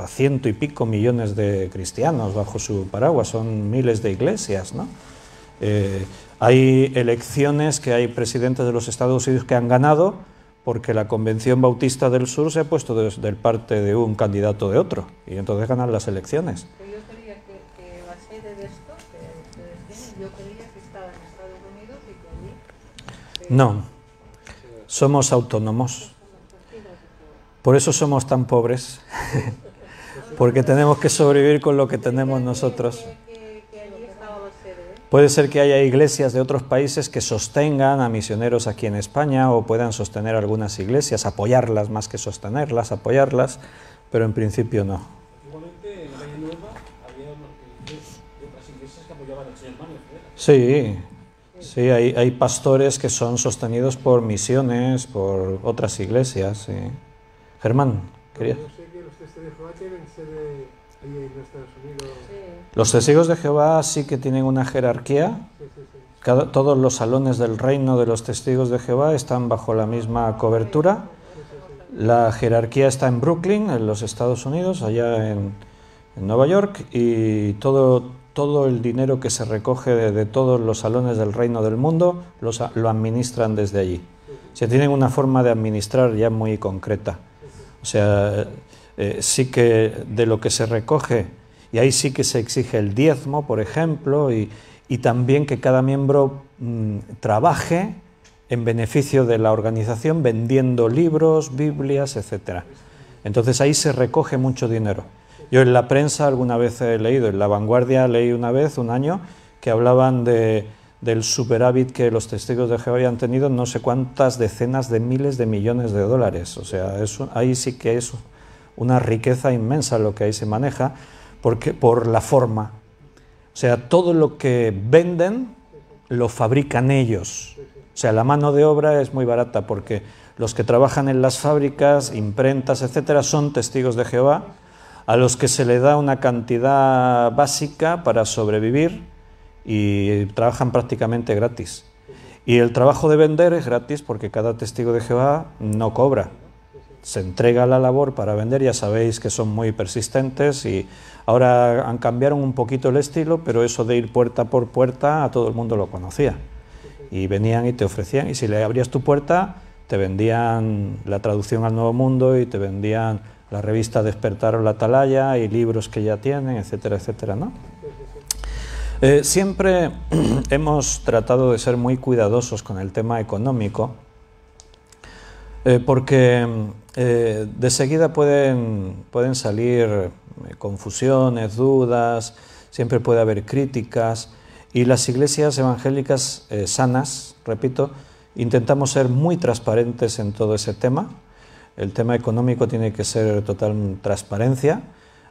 100 y pico millones de cristianos bajo su paraguas, son miles de iglesias, ¿no? Hay elecciones que hay presidentes de los Estados Unidos que han ganado porque la Convención Bautista del Sur se ha puesto del parte de un candidato de otro y entonces ganan las elecciones. Pero yo creía que la sede de esto que ustedes tienen, yo creía que estaba en Estados Unidos y que allí... No, somos autónomos. Por eso somos tan pobres, porque tenemos que sobrevivir con lo que tenemos nosotros. Puede ser que haya iglesias de otros países que sostengan a misioneros aquí en España o puedan sostener algunas iglesias, apoyarlas más que sostenerlas, apoyarlas, pero en principio no. Igualmente en la Valle Nueva había otras iglesias que apoyaban al señor Manuel. Sí, hay pastores que son sostenidos por misiones, por otras iglesias. Sí. Germán, quería. Yo sé que los testigos de Jehová tienen sede ahí en Estados Unidos. Sí. Los testigos de Jehová sí que tienen una jerarquía. Todos los salones del reino de los testigos de Jehová están bajo la misma cobertura. La jerarquía está en Brooklyn, en los Estados Unidos, allá en Nueva York, y todo el dinero que se recoge de todos los salones del reino del mundo lo administran desde allí. Se tienen una forma de administrar ya muy concreta. O sea, sí que de lo que se recoge, y ahí sí que se exige el diezmo, por ejemplo, y también que cada miembro trabaje en beneficio de la organización vendiendo libros, Biblias, etc. Entonces ahí se recoge mucho dinero. Yo en la prensa alguna vez he leído, en La Vanguardia leí una vez, un año, que hablaban del superávit que los testigos de Jehová habían tenido no sé cuántas decenas de miles de millones de dólares. O sea, ahí sí que es una riqueza inmensa lo que ahí se maneja, porque por la forma. O sea, todo lo que venden lo fabrican ellos. O sea, la mano de obra es muy barata porque los que trabajan en las fábricas, imprentas, etcétera, son testigos de Jehová, a los que se le da una cantidad básica para sobrevivir y trabajan prácticamente gratis. Y el trabajo de vender es gratis porque cada testigo de Jehová no cobra. Se entrega la labor para vender, ya sabéis que son muy persistentes y ahora cambiaron un poquito el estilo, pero eso de ir puerta por puerta a todo el mundo lo conocía. Y venían y te ofrecían, y si le abrías tu puerta, te vendían la traducción al Nuevo Mundo y te vendían la revista Despertar o la Atalaya y libros que ya tienen, etcétera, etcétera, ¿no? Siempre hemos tratado de ser muy cuidadosos con el tema económico, porque de seguida pueden salir confusiones, dudas, siempre puede haber críticas, y las iglesias evangélicas sanas, repito, intentamos ser muy transparentes en todo ese tema. El tema económico tiene que ser total transparencia.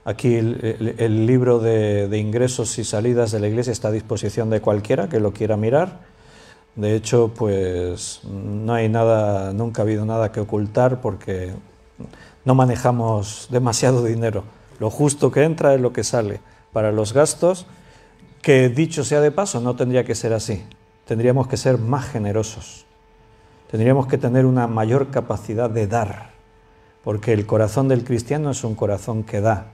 Aquí el libro de ingresos y salidas de la iglesia está a disposición de cualquiera que lo quiera mirar. De hecho, pues no hay nada, nunca ha habido nada que ocultar porque no manejamos demasiado dinero. Lo justo que entra es lo que sale para los gastos, que dicho sea de paso, no tendría que ser así. Tendríamos que ser más generosos. Tendríamos que tener una mayor capacidad de dar, porque el corazón del cristiano es un corazón que da.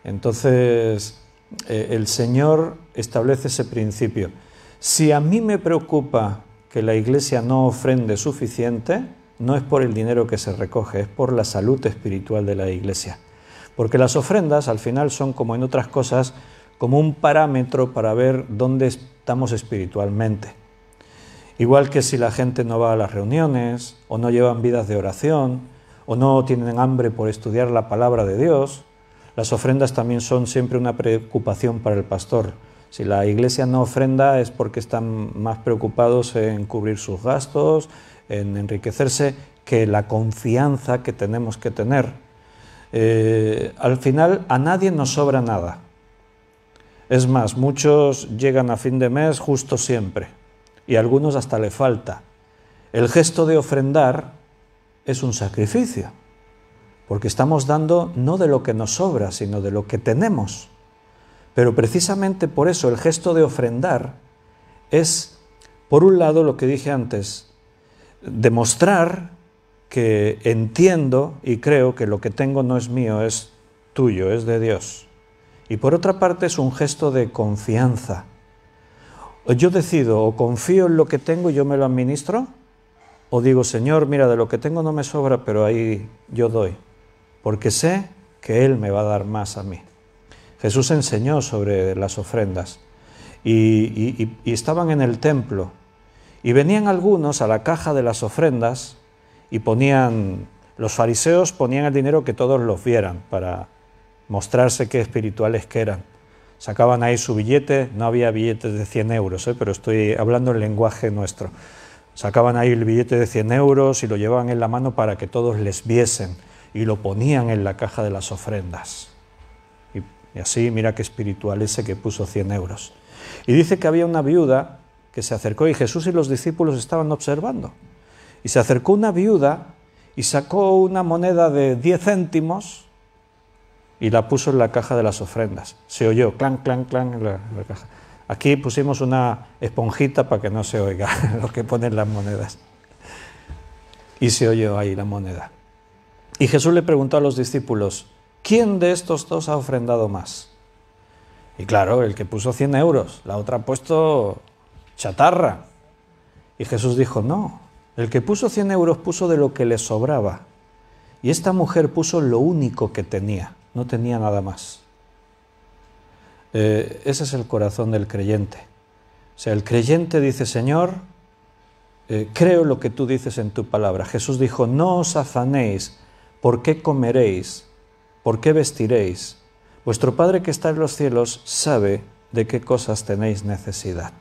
Entonces, el Señor establece ese principio. Si a mí me preocupa que la iglesia no ofrende suficiente, no es por el dinero que se recoge, es por la salud espiritual de la iglesia. Porque las ofrendas, al final, son, como en otras cosas, como un parámetro para ver dónde estamos espiritualmente. Igual que si la gente no va a las reuniones, o no llevan vidas de oración, o no tienen hambre por estudiar la palabra de Dios, las ofrendas también son siempre una preocupación para el pastor. Si la iglesia no ofrenda es porque están más preocupados en cubrir sus gastos, en enriquecerse, que la confianza que tenemos que tener. Al final a nadie nos sobra nada. Es más, muchos llegan a fin de mes justo siempre, y a algunos hasta le falta. El gesto de ofrendar es un sacrificio, porque estamos dando no de lo que nos sobra, sino de lo que tenemos. Pero precisamente por eso el gesto de ofrendar es, por un lado, lo que dije antes, demostrar que entiendo y creo que lo que tengo no es mío, es tuyo, es de Dios. Y por otra parte es un gesto de confianza. Yo decido o confío en lo que tengo y yo me lo administro, o digo, Señor, mira, de lo que tengo no me sobra, pero ahí yo doy, porque sé que Él me va a dar más a mí. Jesús enseñó sobre las ofrendas y estaban en el templo y venían algunos a la caja de las ofrendas y los fariseos ponían el dinero que todos los vieran para mostrarse qué espirituales que eran. Sacaban ahí su billete, no había billetes de 100 euros, pero estoy hablando en lenguaje nuestro. Sacaban ahí el billete de 100 euros y lo llevaban en la mano para que todos les viesen y lo ponían en la caja de las ofrendas. Y así, mira qué espiritual ese que puso 100 euros. Y dice que había una viuda que se acercó y Jesús y los discípulos estaban observando. Y se acercó una viuda y sacó una moneda de 10 céntimos y la puso en la caja de las ofrendas. Se oyó clan, clan, clan en la caja. Aquí pusimos una esponjita para que no se oiga lo que ponen las monedas. Y se oyó ahí la moneda. Y Jesús le preguntó a los discípulos, ¿quién de estos dos ha ofrendado más? Y claro, el que puso 100 euros, la otra ha puesto chatarra. Y Jesús dijo, no, el que puso 100 euros puso de lo que le sobraba. Y esta mujer puso lo único que tenía, no tenía nada más. Ese es el corazón del creyente. O sea, el creyente dice, Señor, creo lo que tú dices en tu palabra. Jesús dijo, no os afanéis, ¿por qué comeréis? ¿Por qué vestiréis? Vuestro Padre que está en los cielos sabe de qué cosas tenéis necesidad.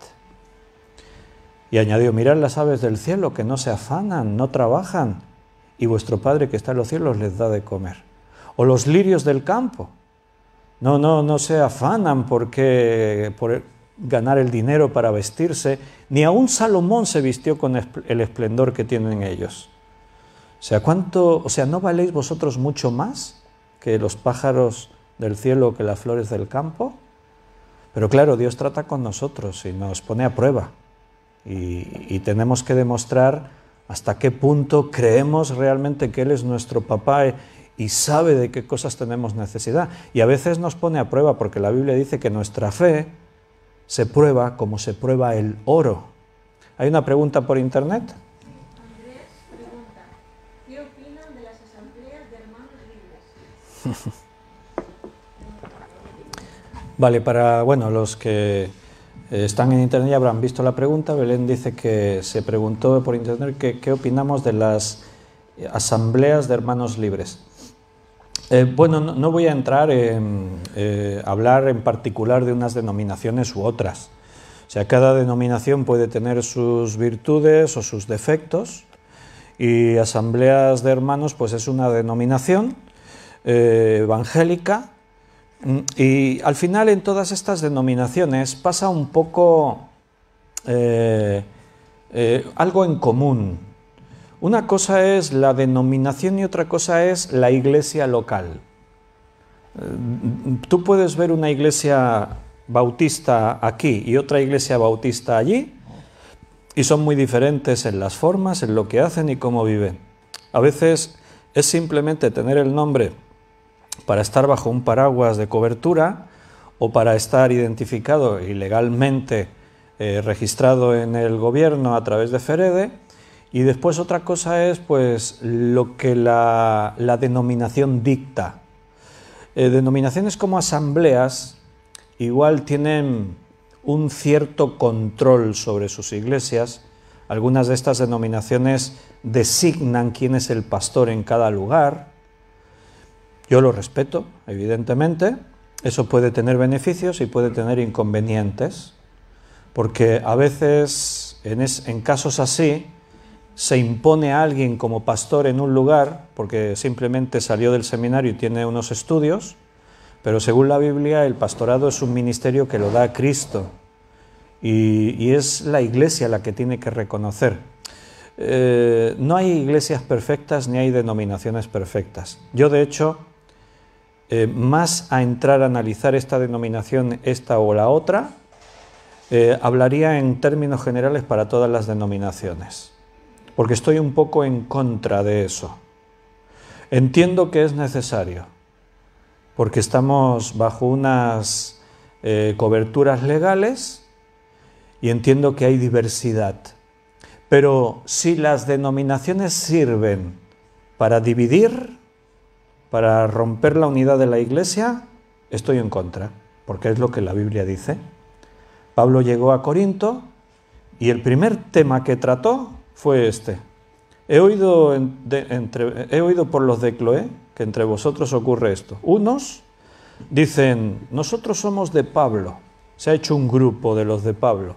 Y añadió, mirad las aves del cielo que no se afanan, no trabajan, y vuestro Padre que está en los cielos les da de comer. O los lirios del campo, no se afanan por ganar el dinero para vestirse, ni aun Salomón se vistió con el esplendor que tienen ellos. O sea, ¿no valéis vosotros mucho más que los pájaros del cielo, que las flores del campo? Pero claro, Dios trata con nosotros y nos pone a prueba. Y tenemos que demostrar hasta qué punto creemos realmente que Él es nuestro papá y sabe de qué cosas tenemos necesidad. Y a veces nos pone a prueba porque la Biblia dice que nuestra fe se prueba como se prueba el oro. ¿Hay una pregunta por internet? Andrés pregunta, ¿qué opinan de las asambleas de hermanos libres? Vale, para los que están en internet y habrán visto la pregunta. Belén dice que se preguntó por internet qué opinamos de las asambleas de hermanos libres. Bueno, no voy a entrar en hablar en particular de unas denominaciones u otras. O sea, cada denominación puede tener sus virtudes o sus defectos, y asambleas de hermanos pues es una denominación evangélica, y al final en todas estas denominaciones pasa un poco algo en común. Una cosa es la denominación y otra cosa es la iglesia local. Tú puedes ver una iglesia bautista aquí y otra iglesia bautista allí, y son muy diferentes en las formas, en lo que hacen y cómo viven. A veces es simplemente tener el nombre para estar bajo un paraguas de cobertura o para estar identificado y legalmente registrado en el gobierno a través de FEREDE, y después otra cosa es pues lo que la denominación dicta. Denominaciones como asambleas igual tienen un cierto control sobre sus iglesias. Algunas de estas denominaciones designan quién es el pastor en cada lugar. Yo lo respeto, evidentemente. Eso puede tener beneficios y puede tener inconvenientes, porque a veces en casos así se impone a alguien como pastor en un lugar porque simplemente salió del seminario y tiene unos estudios, pero según la Biblia el pastorado es un ministerio que lo da Cristo, y es la iglesia la que tiene que reconocer. No hay iglesias perfectas ni hay denominaciones perfectas. Yo, de hecho, más a entrar a analizar esta denominación, esta o la otra, hablaría en términos generales para todas las denominaciones, porque estoy un poco en contra de eso. Entiendo que es necesario, porque estamos bajo unas coberturas legales, y entiendo que hay diversidad. Pero si las denominaciones sirven para dividir, para romper la unidad de la Iglesia, estoy en contra, porque es lo que la Biblia dice. Pablo llegó a Corinto y el primer tema que trató fue este. He oído por los de Cloé que entre vosotros ocurre esto. Unos dicen, nosotros somos de Pablo, se ha hecho un grupo de los de Pablo.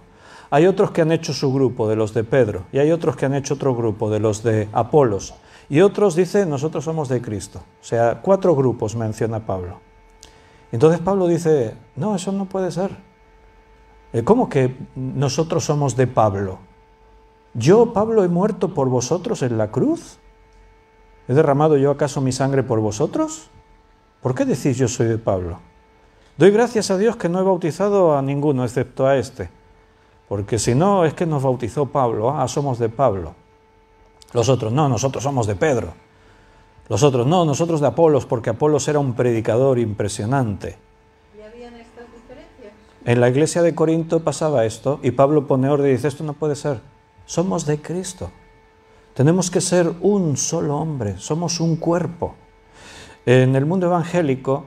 Hay otros que han hecho su grupo, de los de Pedro, y hay otros que han hecho otro grupo, de los de Apolos, y otros dicen, nosotros somos de Cristo. O sea, 4 grupos menciona Pablo. Entonces Pablo dice, no, eso no puede ser. ¿Cómo que nosotros somos de Pablo? ¿Yo, Pablo, he muerto por vosotros en la cruz? ¿He derramado yo acaso mi sangre por vosotros? ¿Por qué decís yo soy de Pablo? Doy gracias a Dios que no he bautizado a ninguno excepto a este. Porque si no, es que nos bautizó Pablo, somos de Pablo. Los otros, no, nosotros somos de Pedro. Los otros, no, nosotros de Apolos, porque Apolos era un predicador impresionante. ¿Y habían estas diferencias? En la iglesia de Corinto pasaba esto, y Pablo pone orden y dice, esto no puede ser. Somos de Cristo. Tenemos que ser un solo hombre, somos un cuerpo. En el mundo evangélico,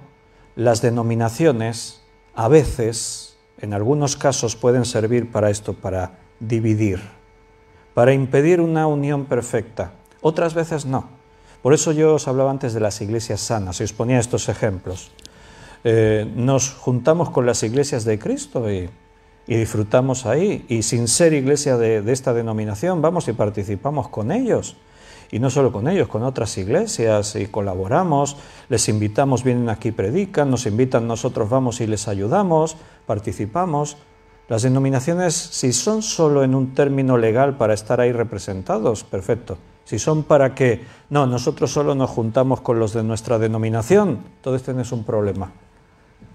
las denominaciones, a veces, en algunos casos pueden servir para esto, para dividir, para impedir una unión perfecta. Otras veces no. Por eso yo os hablaba antes de las iglesias sanas, y os ponía estos ejemplos. Nos juntamos con las iglesias de Cristo y disfrutamos ahí, y sin ser iglesia de esta denominación, vamos y participamos con ellos. Y no solo con ellos, con otras iglesias, y colaboramos, les invitamos, vienen aquí, predican, nos invitan, nosotros vamos y les ayudamos, participamos. Las denominaciones, si son solo en un término legal para estar ahí representados, perfecto. Si son para que, no, nosotros solo nos juntamos con los de nuestra denominación, entonces tenés un problema,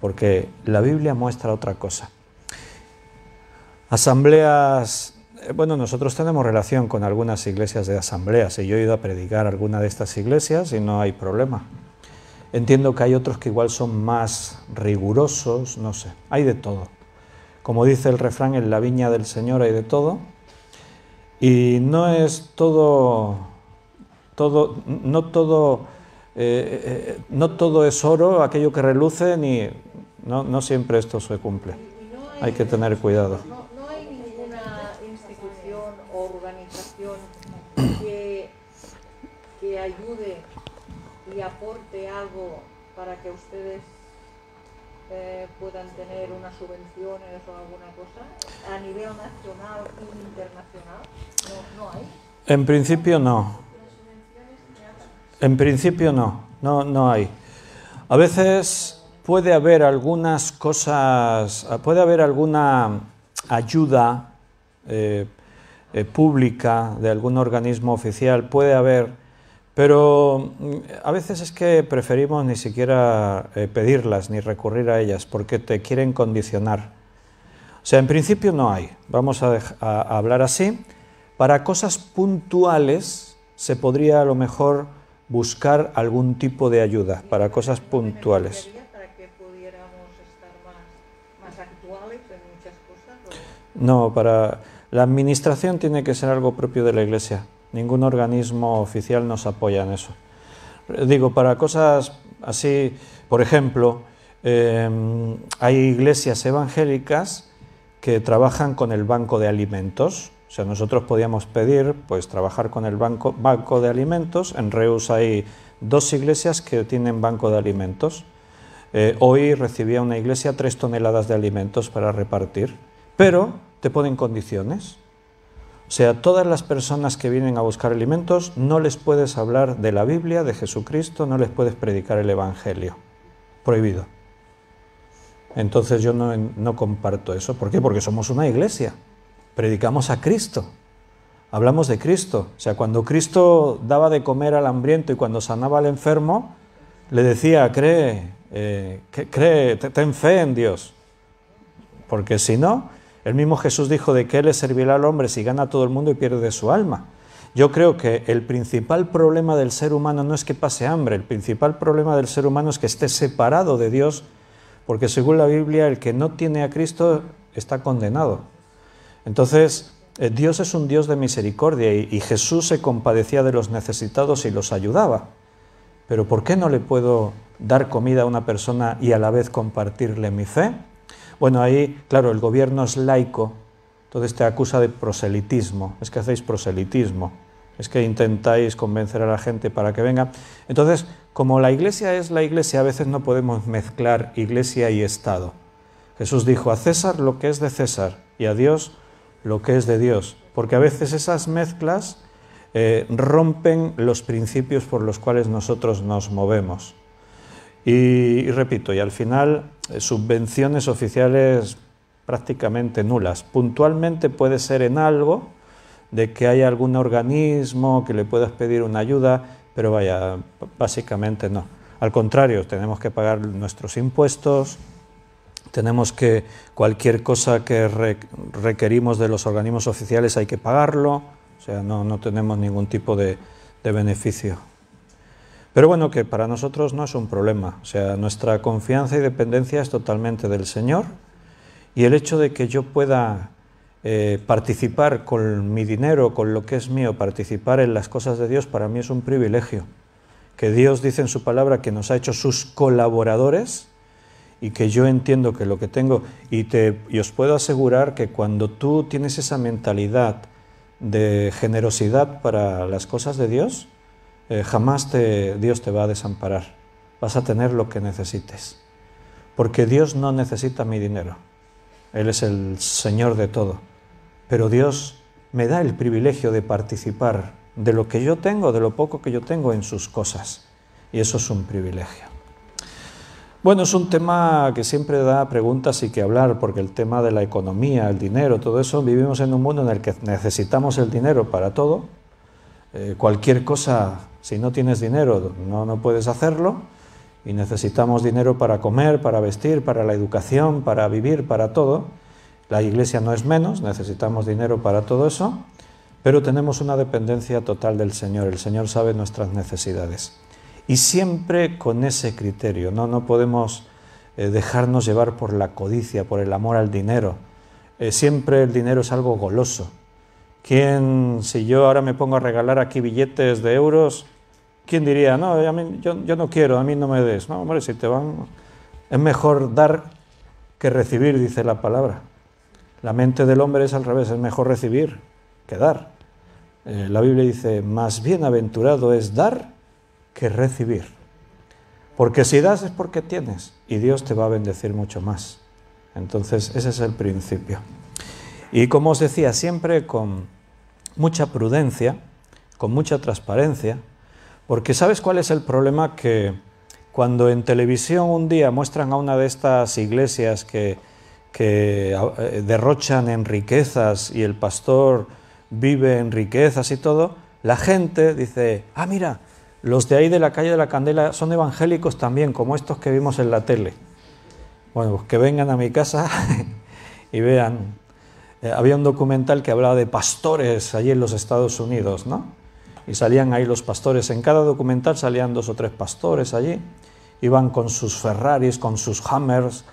porque la Biblia muestra otra cosa. Asambleas. Bueno, nosotros tenemos relación con algunas iglesias de asambleas y yo he ido a predicar a alguna de estas iglesias y no hay problema. Entiendo que hay otros que igual son más rigurosos, no sé, hay de todo. Como dice el refrán, en la viña del Señor hay de todo, y no es no todo es oro, aquello que reluce, ni no siempre esto se cumple. ¿Y no hay que tener cuidado. No hay ninguna institución o organización que ayude y aporte algo para que ustedes puedan tener unas subvenciones o alguna cosa a nivel nacional e internacional. No hay. En principio no. En principio no hay. A veces puede haber algunas cosas, puede haber alguna ayuda pública de algún organismo oficial, puede haber, pero a veces es que preferimos ni siquiera pedirlas ni recurrir a ellas porque te quieren condicionar. O sea, en principio no hay, vamos a hablar así. Para cosas puntuales se podría a lo mejor buscar algún tipo de ayuda, para cosas puntuales. ¿Para que pudiéramos estar más actuales en muchas cosas? No, para la administración tiene que ser algo propio de la Iglesia. Ningún organismo oficial nos apoya en eso. Digo, para cosas así, por ejemplo, hay iglesias evangélicas que trabajan con el banco de alimentos. O sea, nosotros podíamos pedir, pues, trabajar con el banco de alimentos. En Reus hay 2 iglesias que tienen banco de alimentos. Hoy recibía una iglesia 3 toneladas de alimentos para repartir, pero te ponen condiciones. O sea, todas las personas que vienen a buscar alimentos no les puedes hablar de la Biblia, de Jesucristo, no les puedes predicar el Evangelio. Prohibido. Entonces yo no comparto eso. ¿Por qué? Porque somos una iglesia. Predicamos a Cristo. Hablamos de Cristo. O sea, cuando Cristo daba de comer al hambriento y cuando sanaba al enfermo, le decía, cree, ten fe en Dios. Porque si no, el mismo Jesús dijo de qué le servirá al hombre si gana a todo el mundo y pierde su alma. Yo creo que el principal problema del ser humano no es que pase hambre, el principal problema del ser humano es que esté separado de Dios, porque según la Biblia el que no tiene a Cristo está condenado. Entonces, Dios es un Dios de misericordia y Jesús se compadecía de los necesitados y los ayudaba. Pero ¿por qué no le puedo dar comida a una persona y a la vez compartirle mi fe? Bueno, ahí, claro, el gobierno es laico, entonces te acusa de proselitismo. Es que hacéis proselitismo, es que intentáis convencer a la gente para que venga. Entonces, como la iglesia es la iglesia, a veces no podemos mezclar iglesia y Estado. Jesús dijo, a César lo que es de César y a Dios lo que es de Dios, porque a veces esas mezclas rompen los principios por los cuales nosotros nos movemos. Y repito, y al final, subvenciones oficiales prácticamente nulas. Puntualmente puede ser en algo, de que haya algún organismo que le puedas pedir una ayuda, pero vaya, básicamente no. Al contrario, tenemos que pagar nuestros impuestos, tenemos que, cualquier cosa que requerimos de los organismos oficiales hay que pagarlo, o sea, no tenemos ningún tipo de beneficio. Pero bueno, que para nosotros no es un problema, o sea, nuestra confianza y dependencia es totalmente del Señor, y el hecho de que yo pueda participar con mi dinero, con lo que es mío, participar en las cosas de Dios, para mí es un privilegio. Que Dios dice en su palabra que nos ha hecho sus colaboradores, y que yo entiendo que lo que tengo, y os puedo asegurar que cuando tú tienes esa mentalidad de generosidad para las cosas de Dios, jamás Dios te va a desamparar. Vas a tener lo que necesites. Porque Dios no necesita mi dinero. Él es el Señor de todo. Pero Dios me da el privilegio de participar de lo que yo tengo, de lo poco que yo tengo en sus cosas. Y eso es un privilegio. Bueno, es un tema que siempre da preguntas y que hablar, porque el tema de la economía, el dinero, todo eso, vivimos en un mundo en el que necesitamos el dinero para todo. Cualquier cosa, si no tienes dinero, no puedes hacerlo, y necesitamos dinero para comer, para vestir, para la educación, para vivir, para todo. La Iglesia no es menos, necesitamos dinero para todo eso, pero tenemos una dependencia total del Señor. El Señor sabe nuestras necesidades. Y siempre con ese criterio, no podemos dejarnos llevar por la codicia, por el amor al dinero. Siempre el dinero es algo goloso. Si yo ahora me pongo a regalar aquí billetes de euros, ¿quién diría, no, yo no quiero, a mí no me des? No, hombre, si te van, es mejor dar que recibir, dice la palabra. La mente del hombre es al revés, es mejor recibir que dar. La Biblia dice, más bienaventurado es dar que recibir. Porque si das es porque tienes y Dios te va a bendecir mucho más. Entonces ese es el principio. Y como os decía, siempre con mucha prudencia, con mucha transparencia, porque ¿sabes cuál es el problema? Que cuando en televisión un día muestran a una de estas iglesias que derrochan en riquezas y el pastor vive en riquezas y todo, la gente dice, ah, mira, los de ahí de la calle de la Candela son evangélicos también, como estos que vimos en la tele. Bueno, pues que vengan a mi casa y vean. Había un documental que hablaba de pastores allí en los Estados Unidos, ¿no? Y salían ahí los pastores. En cada documental salían 2 o 3 pastores allí. Iban con sus Ferraris, con sus Hammers.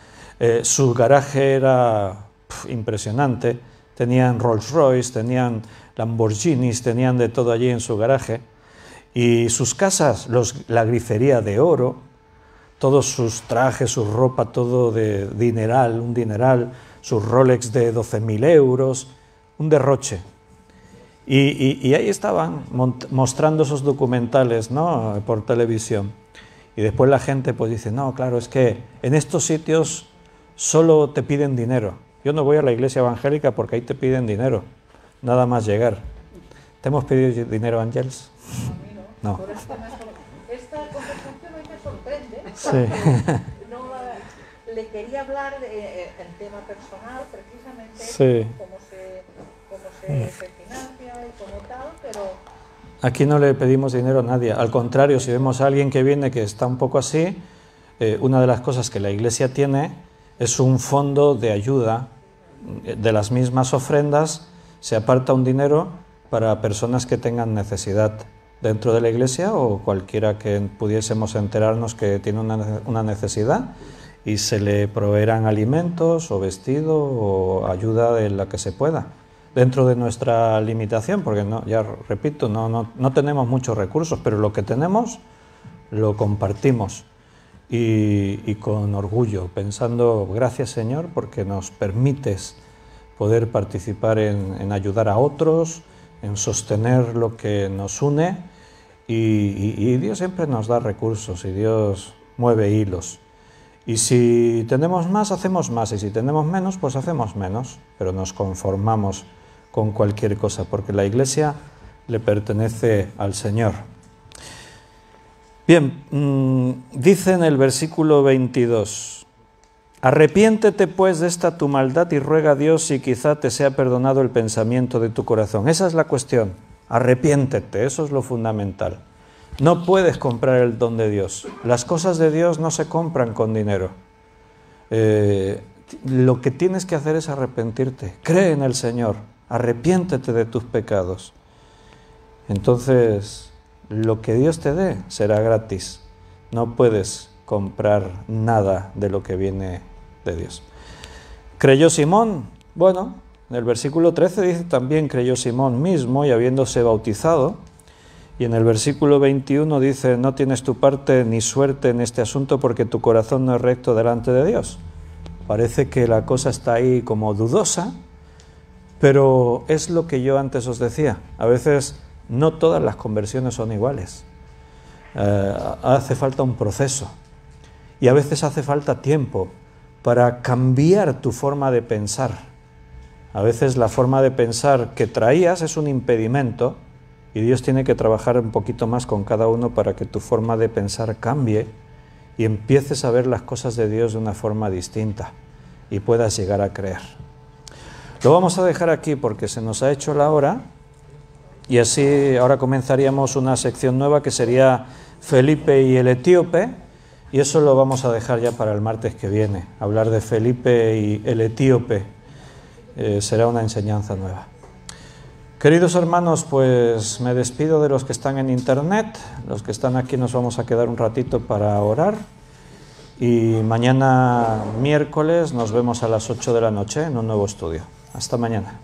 Su garaje era impresionante. Tenían Rolls Royce, tenían Lamborghinis, tenían de todo allí en su garaje. Y sus casas, la grifería de oro, todos sus trajes, su ropa, todo de dineral, un dineral, sus Rolex de 12.000 euros, un derroche. Y ahí estaban mostrando esos documentales, ¿no?, por televisión. Y después la gente pues dice, no, claro, es que en estos sitios solo te piden dinero. Yo no voy a la iglesia evangélica porque ahí te piden dinero, nada más llegar. ¿Te hemos pedido dinero, Ángels? No. Esta conversación hoy me sorprende. Sí. Le quería hablar en tema personal, precisamente, sí. cómo se financia y cómo tal, pero... Aquí no le pedimos dinero a nadie. Al contrario, si vemos a alguien que viene que está un poco así, una de las cosas que la iglesia tiene es un fondo de ayuda. De las mismas ofrendas se aparta un dinero para personas que tengan necesidad dentro de la iglesia o cualquiera que pudiésemos enterarnos que tiene una necesidad y se le proveerán alimentos o vestido o ayuda en la que se pueda, dentro de nuestra limitación, porque no, ya repito, no tenemos muchos recursos, pero lo que tenemos lo compartimos y con orgullo, pensando, gracias Señor, porque nos permites poder participar en ayudar a otros, en sostener lo que nos une y Dios siempre nos da recursos y Dios mueve hilos. Y si tenemos más, hacemos más, y si tenemos menos, pues hacemos menos, pero nos conformamos con cualquier cosa, porque la iglesia le pertenece al Señor. Bien, dice en el versículo 22, arrepiéntete pues de esta tu maldad y ruega a Dios si quizá te sea perdonado el pensamiento de tu corazón. Esa es la cuestión, arrepiéntete, eso es lo fundamental. No puedes comprar el don de Dios. Las cosas de Dios no se compran con dinero. Lo que tienes que hacer es arrepentirte. Cree en el Señor. Arrepiéntete de tus pecados. Entonces, lo que Dios te dé será gratis. No puedes comprar nada de lo que viene de Dios. ¿Creyó Simón? Bueno, en el versículo 13 dice también creyó Simón mismo y habiéndose bautizado. Y en el versículo 21 dice, no tienes tu parte ni suerte en este asunto porque tu corazón no es recto delante de Dios. Parece que la cosa está ahí como dudosa, pero es lo que yo antes os decía. A veces no todas las conversiones son iguales. Hace falta un proceso y a veces hace falta tiempo para cambiar tu forma de pensar. A veces la forma de pensar que traías es un impedimento y Dios tiene que trabajar un poquito más con cada uno para que tu forma de pensar cambie y empieces a ver las cosas de Dios de una forma distinta y puedas llegar a creer. Lo vamos a dejar aquí porque se nos ha hecho la hora y así ahora comenzaríamos una sección nueva que sería Felipe y el etíope y eso lo vamos a dejar ya para el martes que viene. Hablar de Felipe y el etíope será una enseñanza nueva. Queridos hermanos, pues me despido de los que están en internet. Los que están aquí nos vamos a quedar un ratito para orar. Y mañana miércoles nos vemos a las 8 de la noche en un nuevo estudio. Hasta mañana.